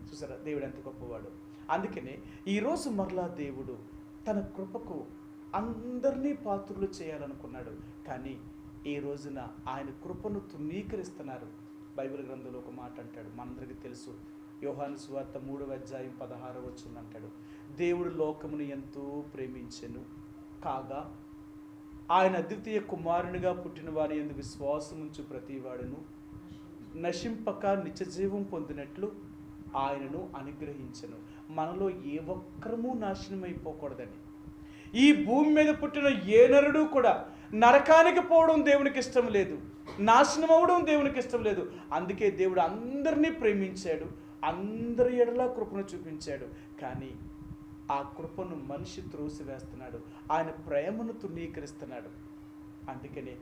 చూసారా దేవుడు ఎంత గొప్పవాడు. అందుకనే ఈరోజు మరలా దేవుడు తన కృపకు అందరినీ పాత్రులు చేయాలనుకున్నాడు. కానీ ఈ రోజున ఆయన కృపను తృణీకరిస్తున్నారు. బైబిల్ గ్రంథంలో ఒక మాట అంటాడు, మనందరికీ తెలుసు. యోహాను సువార్త 3వ అధ్యాయం 16వ వచనం అంటాడు, దేవుడు లోకమును ఎంతో ప్రేమించెను కాగా ఆయన అద్వితీయ కుమారునిగా పుట్టిన వారి యందు విశ్వాసముంచు ప్రతివాడును నశింపక నిత్యజీవం పొందినట్లు ఆయనను అనుగ్రహించెను. మనలో ఏ ఒక్కరము నాశనం అయిపోకూడదని. ఈ భూమి మీద పుట్టిన ఏ నరుడు కూడా నరకానికి పోవడం దేవునికి ఇష్టం లేదు, నాశనం అవ్వడం దేవునికి ఇష్టం లేదు. అందుకే దేవుడు అందరినీ ప్రేమించాడు, అందరి ఎడలా కృపను చూపించాడు. కానీ ఆ కృపను మనిషి త్రోసివేస్తున్నాడు, ఆయన ప్రేమను తృణీకరిస్తున్నాడు. అందుకనే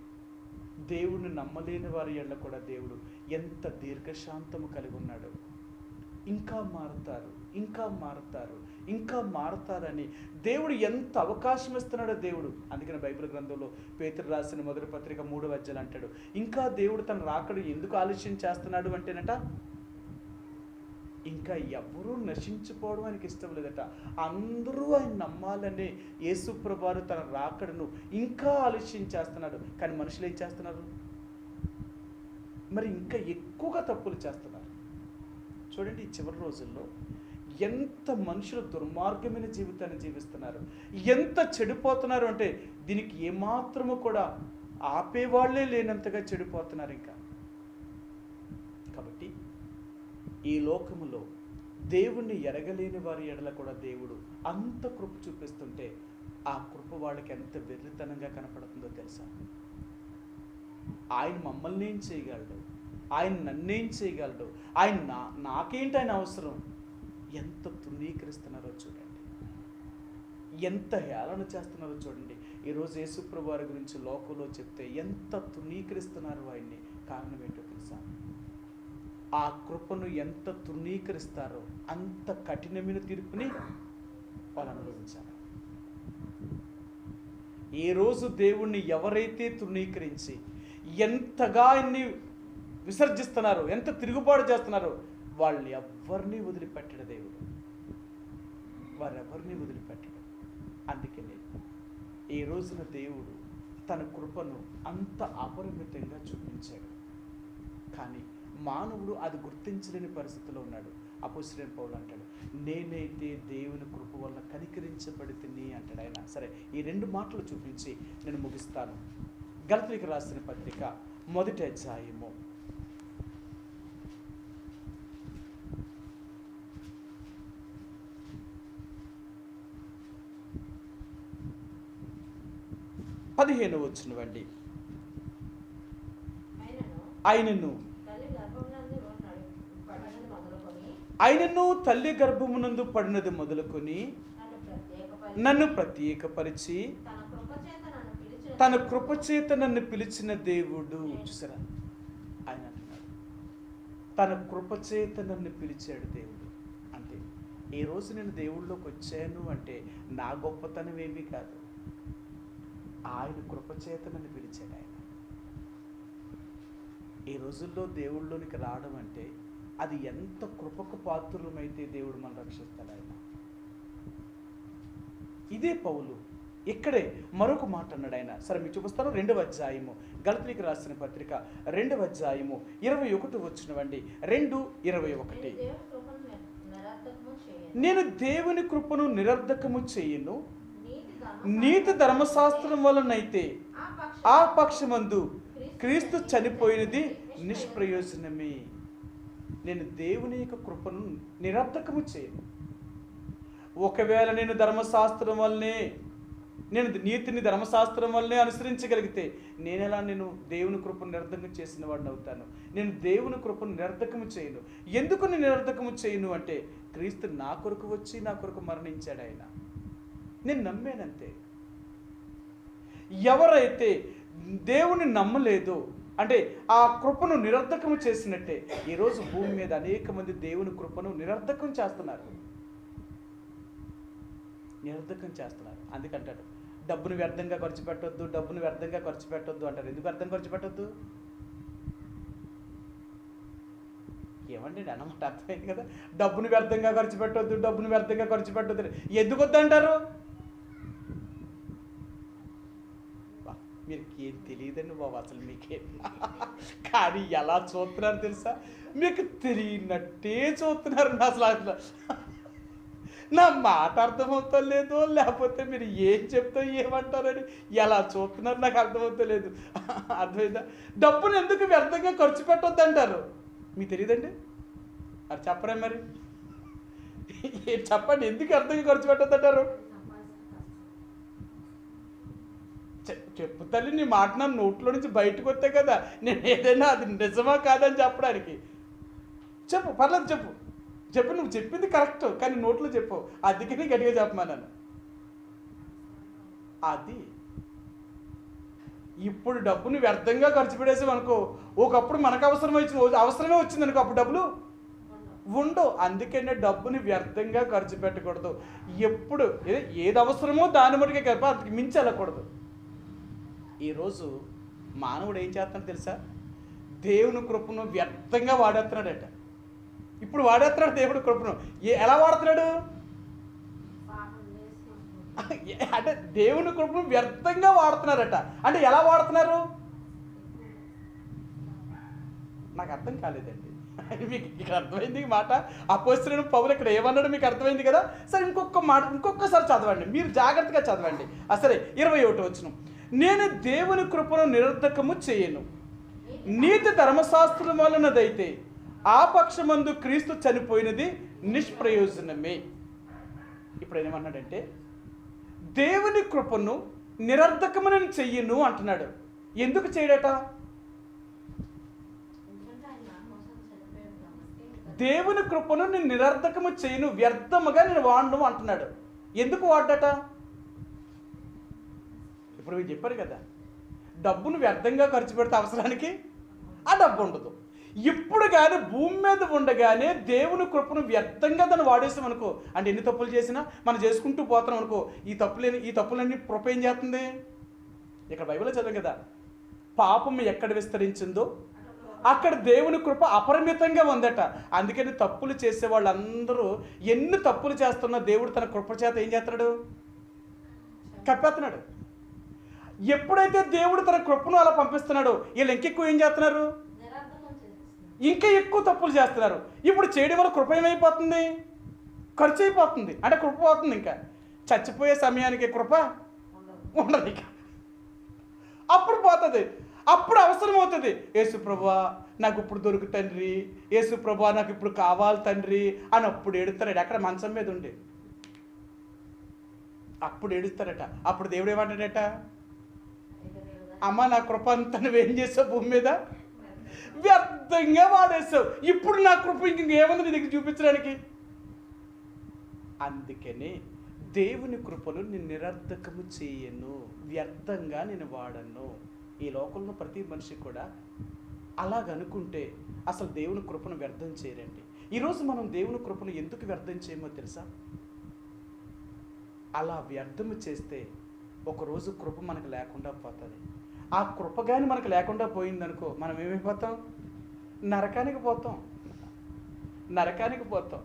దేవుడిని నమ్మలేని వారి ఎడల కూడా దేవుడు ఎంత దీర్ఘశాంతము కలిగి ఉన్నాడు. ఇంకా మారుతారు, ఇంకా మారుతారు, ఇంకా మారుతారని దేవుడు ఎంత అవకాశం ఇస్తున్నాడో దేవుడు. అందుకని బైబిల్ గ్రంథంలో పేతురు రాసిన మొదటి పత్రిక 3వ అధ్యాయం అంటాడు, ఇంకా దేవుడు తన రాకడు ఎందుకు ఆలస్యం చేస్తున్నాడు అంటేనట, ఇంకా ఎవరూ నశించిపోవడం ఆయనకి ఇష్టం లేదట. అందరూ ఆయన నమ్మాలనే యేసు ప్రభువు తన రాకడను ఇంకా ఆలస్యం చేస్తున్నాడు. కానీ మనుషులు ఏం చేస్తున్నారు? మరి ఇంకా ఎక్కువగా తప్పులు చేస్తున్నారు. చూడండి, ఈ చివరి రోజుల్లో ఎంత మనుషులు దుర్మార్గమైన జీవితాన్ని జీవిస్తున్నారు, ఎంత చెడిపోతున్నారు అంటే దీనికి ఏమాత్రము కూడా ఆపేవాళ్లే లేనంతగా చెడిపోతున్నారు. ఇంకా కాబట్టి ఈ లోకములో దేవుణ్ణి ఎరగలేని వారి ఎడల కూడా దేవుడు అంత కృప చూపిస్తుంటే ఆ కృప వాళ్ళకి ఎంత వెర్రితనంగా కనపడుతుందో తెలుసా. ఆయన మమ్మల్ని ఏం చేయగలడు, ఆయన నన్నేం చేయగలడు, ఆయన నాకేంటి ఆయన అవసరం, ఎంత తృణీకరిస్తున్నారో చూడండి, ఎంత హేళన చేస్తున్నారో చూడండి. ఈరోజు యేసుప్రభు వారి గురించి లోకంలో చెప్తే ఎంత తృణీకరిస్తున్నారు ఆయన్ని. కారణం ఏంటో తెలుసా, ఆ కృపను ఎంత తృణీకరిస్తారో అంత కఠినమైన తీర్పుని వాళ్ళు అనుభవించారు. ఏ రోజు దేవుణ్ణి ఎవరైతే తృణీకరించి ఎంతగా ఆయన్ని విసర్జిస్తున్నారో, ఎంత తిరుగుబాటు చేస్తున్నారో, వాళ్ళని ఎవరిని వదిలిపెట్టడు దేవుడు. వారెవరిని వదిలిపెట్టడు. అందుకనే ఈ రోజున దేవుడు తన కృపను అంత అపరిమితంగా చూపించాడు. కానీ మానవుడు అది గుర్తించలేని పరిస్థితిలో ఉన్నాడు. అపోస్తలుడైన పౌలు అంటాడు, నేనైతే దేవుని కృప వల్ల కనికరించబడితిని అంటాడు ఆయన. సరే, ఈ 2 మాటలు చూపించి నేను ముగిస్తాను. గలతీయులకు రాసిన పత్రిక 1వ అధ్యాయము 15వ వచనం అండి. ఆయనను తల్లి గర్భమునందు పడినది మొదలుకొని నన్ను ప్రత్యేకపరిచి తన కృపచేత నన్ను పిలిచిన దేవుడు. చూసారా, ఆయన అంటున్నాడు తన కృపచేత నన్ను పిలిచాడు దేవుడు. అంటే ఈ రోజు నేను దేవుళ్ళలోకి వచ్చాను అంటే నా గొప్పతనం ఏమీ కాదు, ఆయన కృపచేత నన్ను పిలిచాడు. ఆయన ఈ రోజుల్లో దేవుళ్ళలోనికి రావడం అంటే అది ఎంత కృపకు పాత్రులమైతే దేవుడు మనం రక్షిస్తాడు. ఆయన ఇదే పౌలు ఇక్కడే మరొక మాట అన్నాడు ఆయన. సరే, మీకు చూపిస్తాను. 2వ అధ్యాయము గలతీయులకు రాసిన పత్రిక 2వ అధ్యాయము 21 వచనమండి. 2:21. నేను దేవుని కృపను నిరర్ధకము చేయను, నీతి ధర్మశాస్త్రం వలనైతే ఆ పక్షమందు క్రీస్తు చనిపోయినది నిష్ప్రయోజనమే. నేను దేవుని యొక్క కృపను నిరర్ధకము చేయను. ఒకవేళ నేను ధర్మశాస్త్రం వల్లనే, నేను నీతిని ధర్మశాస్త్రం వల్లనే అనుసరించగలిగితే నేను దేవుని కృపను నిరర్ధకం చేసిన వాడిని అవుతాను. నేను దేవుని కృపను నిరర్ధకము చేయను. ఎందుకు నేను నిరర్ధకము చేయను అంటే క్రీస్తు నా కొరకు వచ్చి నా కొరకు మరణించాడు. ఆయన నేను నమ్మానంతే. ఎవరైతే దేవుని నమ్మలేదో అంటే ఆ కృపను నిరర్ధకము చేసినట్టే ఈరోజు భూమి మీద అనేక మంది దేవుని కృపను నిరర్ధకం చేస్తున్నారు. అందుకంటాడు, డబ్బును వ్యర్థంగా ఖర్చు పెట్టొద్దు, డబ్బును వ్యర్థంగా ఖర్చు పెట్టొద్దు అంటారు. ఎందుకు వ్యర్థం ఖర్చు పెట్టొద్దు? ఏమండి అన్నమాట అర్థమైంది కదా. డబ్బును వ్యర్థంగా ఖర్చు పెట్టొద్దు, డబ్బును వ్యర్థంగా ఖర్చు పెట్టొద్దు ఎందుకు వద్దంటారు? మీకు ఏం తెలియదండి బాబు, అసలు మీకే. కానీ ఎలా చూస్తున్నారు తెలుసా, మీకు తెలియనట్టే చూస్తున్నారు. అసలు నా మాట అర్థమవుతా లేదు, లేకపోతే మీరు ఏం చెప్తా ఏమంటారని ఎలా చూస్తున్నారు నాకు అర్థమవుతలేదు. అర్థమైందా? డబ్బును ఎందుకు వ్యర్థంగా ఖర్చు పెట్టొద్దు అంటారు. మీకు తెలియదండి? అది చెప్పరే మరి, చెప్పండి, ఎందుకు వ్యర్థంగా ఖర్చు పెట్టొద్దు అంటారు? చెప్పు తల్లి, నీ మాట నా నోట్లో నుంచి బయటకు వస్తే కదా నేను ఏదైనా అది నిజమా కాదని చెప్పడానికి. చెప్పు, పర్లేదు, చెప్పు. నువ్వు చెప్పింది కరెక్ట్, కానీ నోట్లో చెప్పు. అందుకని గట్టిగా చెప్పమన్నాను. అది ఇప్పుడు డబ్బుని వ్యర్థంగా ఖర్చు పెట్టేసామనుకో, ఒకప్పుడు మనకు అవసరమే వచ్చింది అనుకో, అప్పుడు డబ్బులు ఉండవు. అందుకనే డబ్బుని వ్యర్థంగా ఖర్చు పెట్టకూడదు. ఎప్పుడు ఏది అవసరమో దాని మటుకే గర్భ అంతకు మించి వెళ్ళకూడదు. ఈరోజు మానవుడు ఏం చేస్తున్నాడు తెలుసా? దేవుని కృపను వ్యర్థంగా వాడేస్తున్నాడట. ఇప్పుడు వాడేస్తున్నాడు దేవుడి కృపను. ఎలా వాడుతున్నాడు అంటే దేవుని కృపను వ్యర్థంగా వాడుతున్నారట. అంటే ఎలా వాడుతున్నారు నాకు అర్థం కాలేదండి. మీకు ఇక్కడ అర్థమైంది ఈ మాట. అపోస్తలుడైన పౌలు ఇక్కడ ఏమన్నాడు మీకు అర్థమైంది కదా. సరే, ఇంకొకసారి చదవండి, మీరు జాగ్రత్తగా చదవండి. సరే, 21వ వచనం. నేను దేవుని కృపను నిరర్ధకము చేయను, నీతి ధర్మశాస్త్రం వలనదైతే ఆ పక్షమందు క్రీస్తు చనిపోయినది నిష్ప్రయోజనమే. ఇప్పుడు ఏమన్నాడంటే దేవుని కృపను నిరర్ధకము నేను చెయ్యను అంటున్నాడు. ఎందుకు చేయడట? దేవుని కృపను నేను నిరర్ధకము చేయను, వ్యర్థముగా నేను వాడను అంటున్నాడు. ఎందుకు వాడ్డట? ఇప్పుడు మీరు చెప్పారు కదా, డబ్బును వ్యర్థంగా ఖర్చు పెడితే అవసరానికి ఆ డబ్బు ఉండదు. ఇప్పుడు కానీ భూమి మీద ఉండగానే దేవుని కృపను వ్యర్థంగా దాన్ని వాడేసామనుకో, అంటే ఎన్ని తప్పులు చేసినా మనం చేసుకుంటూ పోతాం అనుకో, ఈ తప్పులన్నీ కృప ఏం చేస్తుంది? ఇక్కడ బైబిల్లో చదివాం కదా, పాపం ఎక్కడ విస్తరించిందో అక్కడ దేవుని కృప అపరిమితంగా ఉందట. అందుకని తప్పులు చేసే వాళ్ళందరూ ఎన్ని తప్పులు చేస్తున్నా దేవుడు తన కృప చేత ఏం చేస్తున్నాడు? కప్పేస్తున్నాడు. ఎప్పుడైతే దేవుడు తన కృపను అలా పంపిస్తున్నాడో వీళ్ళు ఇంకెక్కువ ఏం చేస్తున్నారు? ఇంకా ఎక్కువ తప్పులు చేస్తున్నారు. ఇప్పుడు చేయడం వల్ల కృప ఏమైపోతుంది? ఖర్చు అయిపోతుంది. అంటే కృప పోతుంది. ఇంకా చచ్చిపోయే సమయానికి కృప ఉండదు. ఇక అప్పుడు పోతుంది. అప్పుడు అవసరం అవుతుంది. యేసు ప్రభువా నాకు ఇప్పుడు దొరుకు తండ్రి, యేసు ప్రభువా నాకు ఇప్పుడు కావాలి తండ్రి అని అప్పుడు ఏడుస్తారట. అక్కడ మంచం మీద ఉండి అప్పుడు ఏడుస్తారట. అప్పుడు దేవుడు ఏమంటాడట? అమ్మ నా కృప అంతా నువ్వేం చేసావు భూమి మీద? వ్యర్థంగా వాడేసావు. ఇప్పుడు నా కృప ఇంకేముంది నీ దగ్గర చూపించడానికి? అందుకని దేవుని కృపను నేను నిరర్ధకము చేయను, వ్యర్థంగా నేను వాడను. ఈ లోకంలో ప్రతి మనిషి కూడా అలాగనుకుంటే అసలు దేవుని కృపను వ్యర్థం చేయరండి. ఈరోజు మనం దేవుని కృపను ఎందుకు వ్యర్థం చేయమో తెలుసా? అలా వ్యర్థము చేస్తే ఒకరోజు కృప మనకు లేకుండా పోతుంది. ఆ కృప కానీ మనకు లేకుండా పోయిందనుకో మనం ఏమైపోతాం? నరకానికి పోతాం. నరకానికి పోతాం.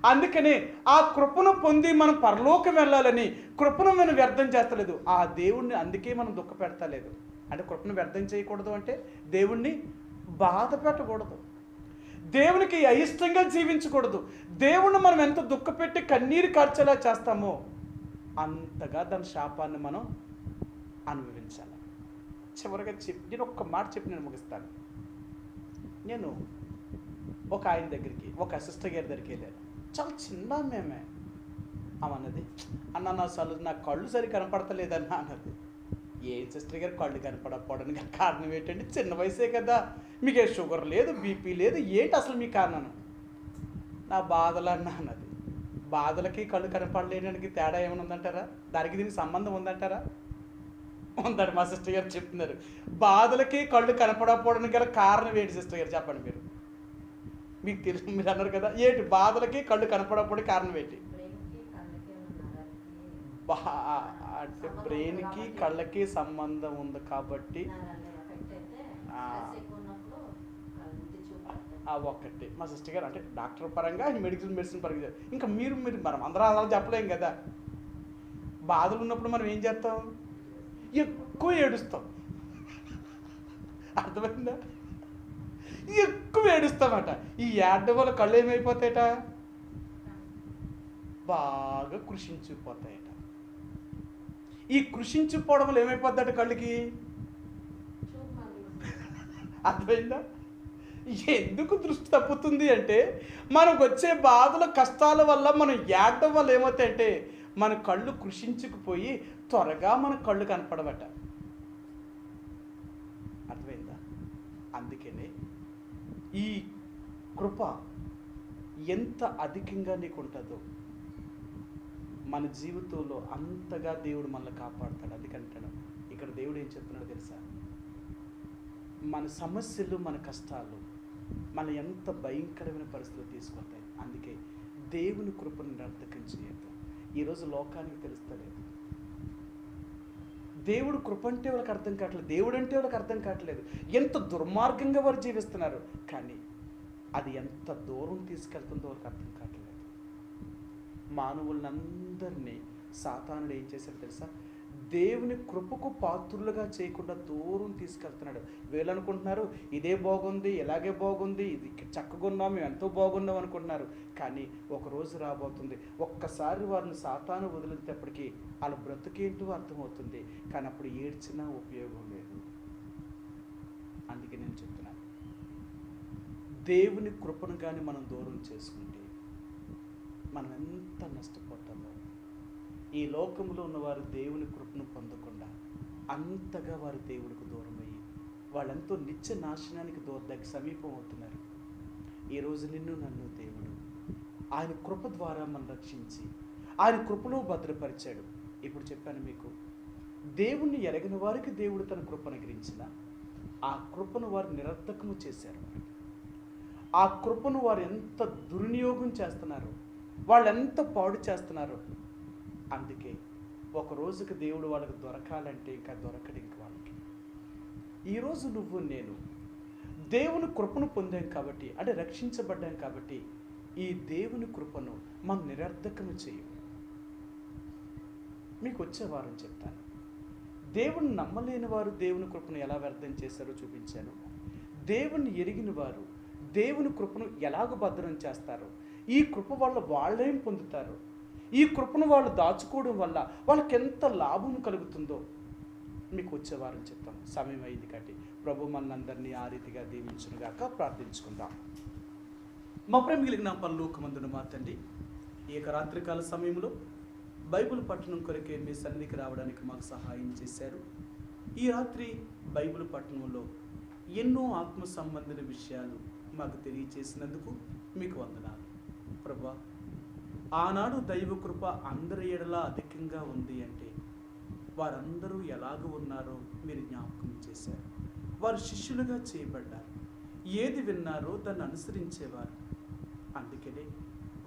అందుకని ఆ కృపను పొంది మనం పరలోకం వెళ్ళాలని కృపను మనం వ్యర్థం చేస్తలేదు. ఆ దేవుణ్ణి అందుకే మనం దుఃఖ పెడతలేదు. అంటే కృపను వ్యర్థం చేయకూడదు అంటే దేవుణ్ణి బాధ పెట్టకూడదు, దేవునికి అయిష్టంగా జీవించకూడదు. దేవుణ్ణి మనం ఎంత దుఃఖపెట్టి కన్నీరు కార్చేలా చేస్తామో అంతగా దాని శాపాన్ని మనం అనుభవించాలి. చివరిగా నేను ఒక్క మాట చెప్పి నేను ముగిస్తాను. నేను ఒక ఆయన దగ్గరికి, ఒక సిస్టర్ గారి దగ్గరికి వెళ్ళాను. చాలా చిన్న మేమే. అన్నది, అన్న నా కళ్ళు సరి కనపడతలేదన్నా అన్నది. ఏ సిస్టర్ గారు కళ్ళు కనపడకపోవడానికి కారణం ఏంటంటే చిన్న వయసే కదా, మీకే షుగర్ లేదు, బీపీ లేదు, ఏంటి అసలు మీ కారణం? నా బాధలు అన్నది. బాధలకి కళ్ళు కనపడలేడానికి తేడా ఏమైనా ఉందంటారా? దానికి దీనికి సంబంధం ఉందంటారా? ఉందండి. మా సిస్టర్ గారు చెప్తున్నారు, బాధలకి కళ్ళు కనపడకపోవడానికి గల కారణం ఏంటి సిస్టర్ గారు చెప్పండి. మీరు మీకు తెలుసు, మీరు అన్నారు కదా, ఏంటి బాధలకి కళ్ళు కనపడకపోవడానికి కారణం ఏంటి? అంటే బ్రెయిన్కి కళ్ళకి సంబంధం ఉంది కాబట్టి ఒక్కటి. మా సిస్టర్ గారు అంటే డాక్టర్ పరంగా, మెడిసిన్ పరంగా, ఇంకా మీరు మనం అందరూ అలా చెప్పలేం కదా. బాధలు ఉన్నప్పుడు మనం ఏం చేస్తాం? ఎక్కువ ఏడుస్తాం. అర్థమైందా? ఎక్కువ ఏడుస్తామట. ఈ ఏడడం వల్ల కళ్ళు ఏమైపోతాయట? బాగా కృషించిపోతాయట. ఈ కృషించిపోవడం వల్ల ఏమైపోద్దట కళ్ళకి? అర్థమైందా? ఎందుకు దృష్టి తప్పుతుంది అంటే మనకు వచ్చే బాధల కష్టాల వల్ల మనం ఏడడం వల్ల ఏమవుతాయంటే మన కళ్ళు కృషించుకుపోయి త్వరగా మన కళ్ళు కనపడబట. అర్థమైందా? అందుకనే ఈ కృప ఎంత అధికంగా నీకు ఉంటుందో మన జీవితంలో అంతగా దేవుడు మనల్ని కాపాడుతాడు. అందుకంటాడు ఇక్కడ దేవుడు ఏం చెప్తున్నాడో తెలుసా? మన సమస్యలు, మన కష్టాలు మన ఎంత భయంకరమైన పరిస్థితులు తీసుకొస్తాయి. అందుకే దేవుని కృపను నిరర్థకం చేయొద్దు. ఈరోజు లోకానికి తెలుస్తలేదు. దేవుడు కృప అంటే వాళ్ళకి అర్థం కావట్లేదు, దేవుడు అంటే వాళ్ళకి అర్థం కావట్లేదు. ఎంత దుర్మార్గంగా వారు జీవిస్తున్నారు. కానీ అది ఎంత దూరం తీసుకెళ్తుందో వాళ్ళకి అర్థం కావట్లేదు. మానవులందరినీ సాతానుడు ఏం చేశాడు తెలుసా? దేవుని కృపకు పాత్రులుగా చేయకుండా దూరం తీసుకెళ్తున్నాడు. వీళ్ళు అనుకుంటున్నారు ఇదే బాగుంది, ఇలాగే బాగుంది, ఇది చక్కగా ఉన్నాం, మేము ఎంతో బాగున్నాం అనుకుంటున్నారు. కానీ ఒకరోజు రాబోతుంది, ఒక్కసారి వారిని సాతాను వదిలేటప్పటికీ వాళ్ళ బ్రతుకేంటో అర్థమవుతుంది. కానీ అప్పుడు ఏడ్చినా ఉపయోగం లేదు. అందుకే నేను చెప్తున్నాను, దేవుని కృపను కానీ మనం దూరం చేసుకుంటే మనం ఎంత నష్టపోతామో. ఈ లోకంలో ఉన్నవారు దేవుని కృపను పొందకుండా అంతగా వారు దేవుడికి దూరమయ్యి వాళ్ళంతో నిత్య నాశనానికి దగ్గర సమీపం అవుతున్నారు. ఈరోజు నిన్ను నన్ను దేవుడు ఆయన కృప ద్వారా మనం రక్షించి ఆయన కృపలో భద్రపరిచాడు. ఇప్పుడు చెప్పాను మీకు, దేవుణ్ణి ఎరగిన వారికి దేవుడు తన కృపను అనుగ్రహించిన ఆ కృపను వారు నిరర్థకము చేశారు. ఆ కృపను వారు ఎంత దుర్వినియోగం చేస్తున్నారు, వాళ్ళు ఎంత పాడు చేస్తున్నారు. అందుకే ఒక రోజుకి దేవుడు వాళ్ళకి దొరకాలంటే ఇంకా దొరకడు. ఇంక వాళ్ళకి ఈరోజు నువ్వు నేను దేవుని కృపను పొందాం కాబట్టి, అంటే రక్షించబడ్డాం కాబట్టి, ఈ దేవుని కృపను మనం నిరర్ధకము చేయం. మీకు వచ్చే వారం చెప్తాను. దేవుని నమ్మలేని వారు దేవుని కృపను ఎలా వ్యర్థం చేశారో చూపించాను. దేవుని ఎరిగిన వారు దేవుని కృపను ఎలాగ భద్రం చేస్తారో, ఈ కృప వల్ల వాళ్ళేం పొందుతారో, ఈ కృపను వాళ్ళు దాచుకోవడం వల్ల వాళ్ళకి ఎంత లాభం కలుగుతుందో మీకు వచ్చే వారం చెప్తాం. సమయం అయింది కాబట్టి ప్రభు మనందరినీ ఆ రీతిగా దీవించునుగాక. ప్రార్థించుకుందాం. మా ప్రేమ కలిగిన పరలోకమందున మా తండ్రి, ఈ యొక్క రాత్రికాల సమయంలో బైబిల్ పట్టణం కొరకే మీ సన్నిధికి రావడానికి మాకు సహాయం చేశారు. ఈ రాత్రి బైబిల్ పట్టణంలో ఎన్నో ఆత్మ సంబంధిత విషయాలు మాకు తెలియచేసినందుకు మీకు వందనాలు ప్రభా. ఆనాడు దైవ కృప అందరి ఎడలా అధికంగా ఉంది అంటే వారందరూ ఎలాగ ఉన్నారో మీరు జ్ఞాపకం చేశారు. వారు శిష్యులుగా చేయబడ్డారు. ఏది విన్నారో దాన్ని అనుసరించేవారు. అందుకనే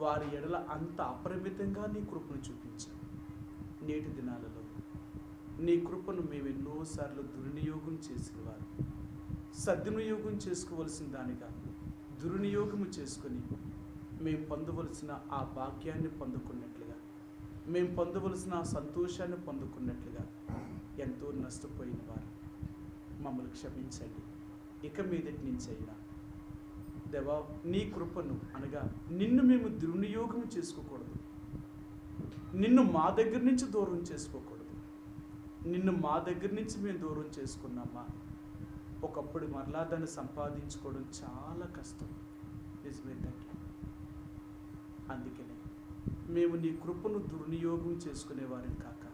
వారి ఎడల అంత అపరిమితంగా నీ కృపను చూపించావు. నేటి దినాలలో నీ కృపను మేము ఎన్నోసార్లు దుర్వినియోగం చేసిన వారు, సద్వినియోగం చేసుకోవలసిన దానిగా దుర్వినియోగము చేసుకొని మేము పొందవలసిన ఆ భాగ్యాన్ని పొందుకున్నట్లుగా, మేము పొందవలసిన ఆ సంతోషాన్ని పొందుకున్నట్లుగా ఎంతో నష్టపోయిన వారు మమ్మల్ని క్షమించండి. ఇక మీదటి నుంచి అయినా దేవా నీ కృపను అనగా నిన్ను మేము దుర్వినియోగం చేసుకోకూడదు, నిన్ను మా దగ్గర నుంచి దూరం చేసుకోకూడదు. నిన్ను మా దగ్గర నుంచి మేము దూరం చేసుకున్నామా, ఒకప్పుడు మరలా దాన్ని సంపాదించుకోవడం చాలా కష్టం. నిజమే తండ్రి. అందుకనే మేము నీ కృపను దుర్వినియోగం చేసుకునేవారం కాక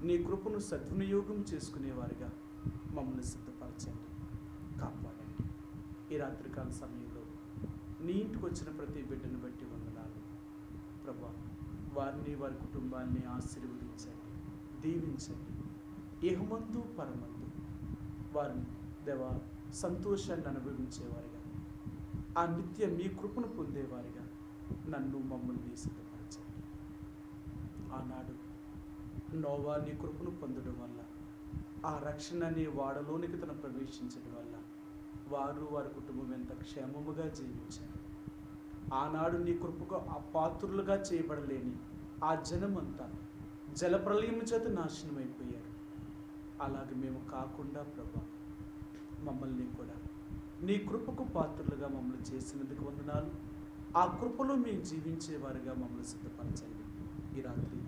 నీ కృపను సద్వినియోగం చేసుకునేవారిగా మమ్మల్ని సిద్ధపరచండి, కాపాడండి. ఈ రాత్రికాల సమయంలో నీ ఇంటికి వచ్చిన ప్రతి బిడ్డను బట్టి వందనాలు ప్రభా. వారిని వారి కుటుంబాన్ని ఆశీర్వదించండి, దీవించండి. ఇహమందు పరమందు వారిని దేవా సంతోషాన్ని అనుభవించేవారిగా, ఆ నిత్య మీ కృపను పొందేవారిగా నన్ను మమ్మల్ని సిద్ధపరచండి. ఆనాడు నోవా నీ కృపను పొందడం వల్ల, ఆ రక్షణ అనే వాడలోనికి తను ప్రవేశించడం వల్ల వారు వారి కుటుంబం ఎంత క్షేమముగా జీవించారు. ఆనాడు నీ కృపకు అపాత్రులుగా చేయబడలేని ఆ జనమంతా జలప్రలయం చేత నాశనమైపోయారు. అలాగే మేము కాకుండా ప్రభా మమ్మల్ని కూడా నీ కృపకు పాత్రులుగా మమ్మల్ని చేసినందుకు వందనాలు. ఆ కృపలో మేము జీవించేవారుగా మమ్మల్ని సిద్ధపరచండి. ఈ రాత్రి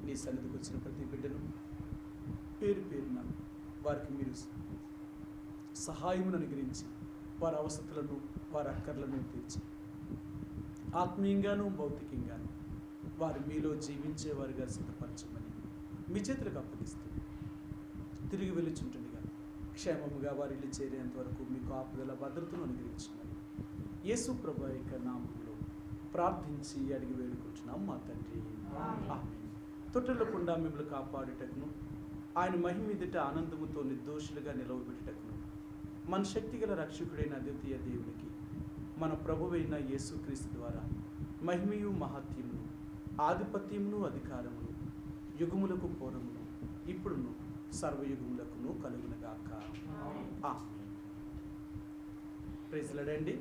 నీ సన్నిధికి వచ్చిన ప్రతి బిడ్డను పేరు పేరున వారికి మీరు సహాయమును అనుగ్రహించి వారి అవసరతలను వారి అక్కర్లను తీర్చి ఆత్మీయంగాను భౌతికంగాను వారు మీలో జీవించేవారుగా సిద్ధపరచమని మీ చేతులకు అప్పగిస్తూ తిరిగి వెళ్ళుచుంటుండగా క్షేమముగా వారి ఇల్లు చేరేంత వరకు మీకు ఆపుదల భద్రతను అనుగ్రహించమని యేసు ప్రభు యొక్క నామంలో ప్రార్థించి అడిగి వేడుకుంటున్నాం మా తండ్రి, ఆమేన్. తొట్టెళ్లకుండా మిమ్మల్ని కాపాడుటకును ఆయన మహిమ ఎదుట ఆనందముతో నిర్దోషులుగా నిలవబెట్టుటకును మన శక్తిగల రక్షకుడైన అద్వితీయ దేవునికి మన ప్రభువైన యేసుక్రీస్తు ద్వారా మహిమయు మహాత్యమును ఆధిపత్యమును అధికారమును యుగములకు పూర్వమును ఇప్పుడును సర్వయుగములకును కలుగునుగాక. ఆమేన్. ప్రైజ్ లార్డ్ అండి.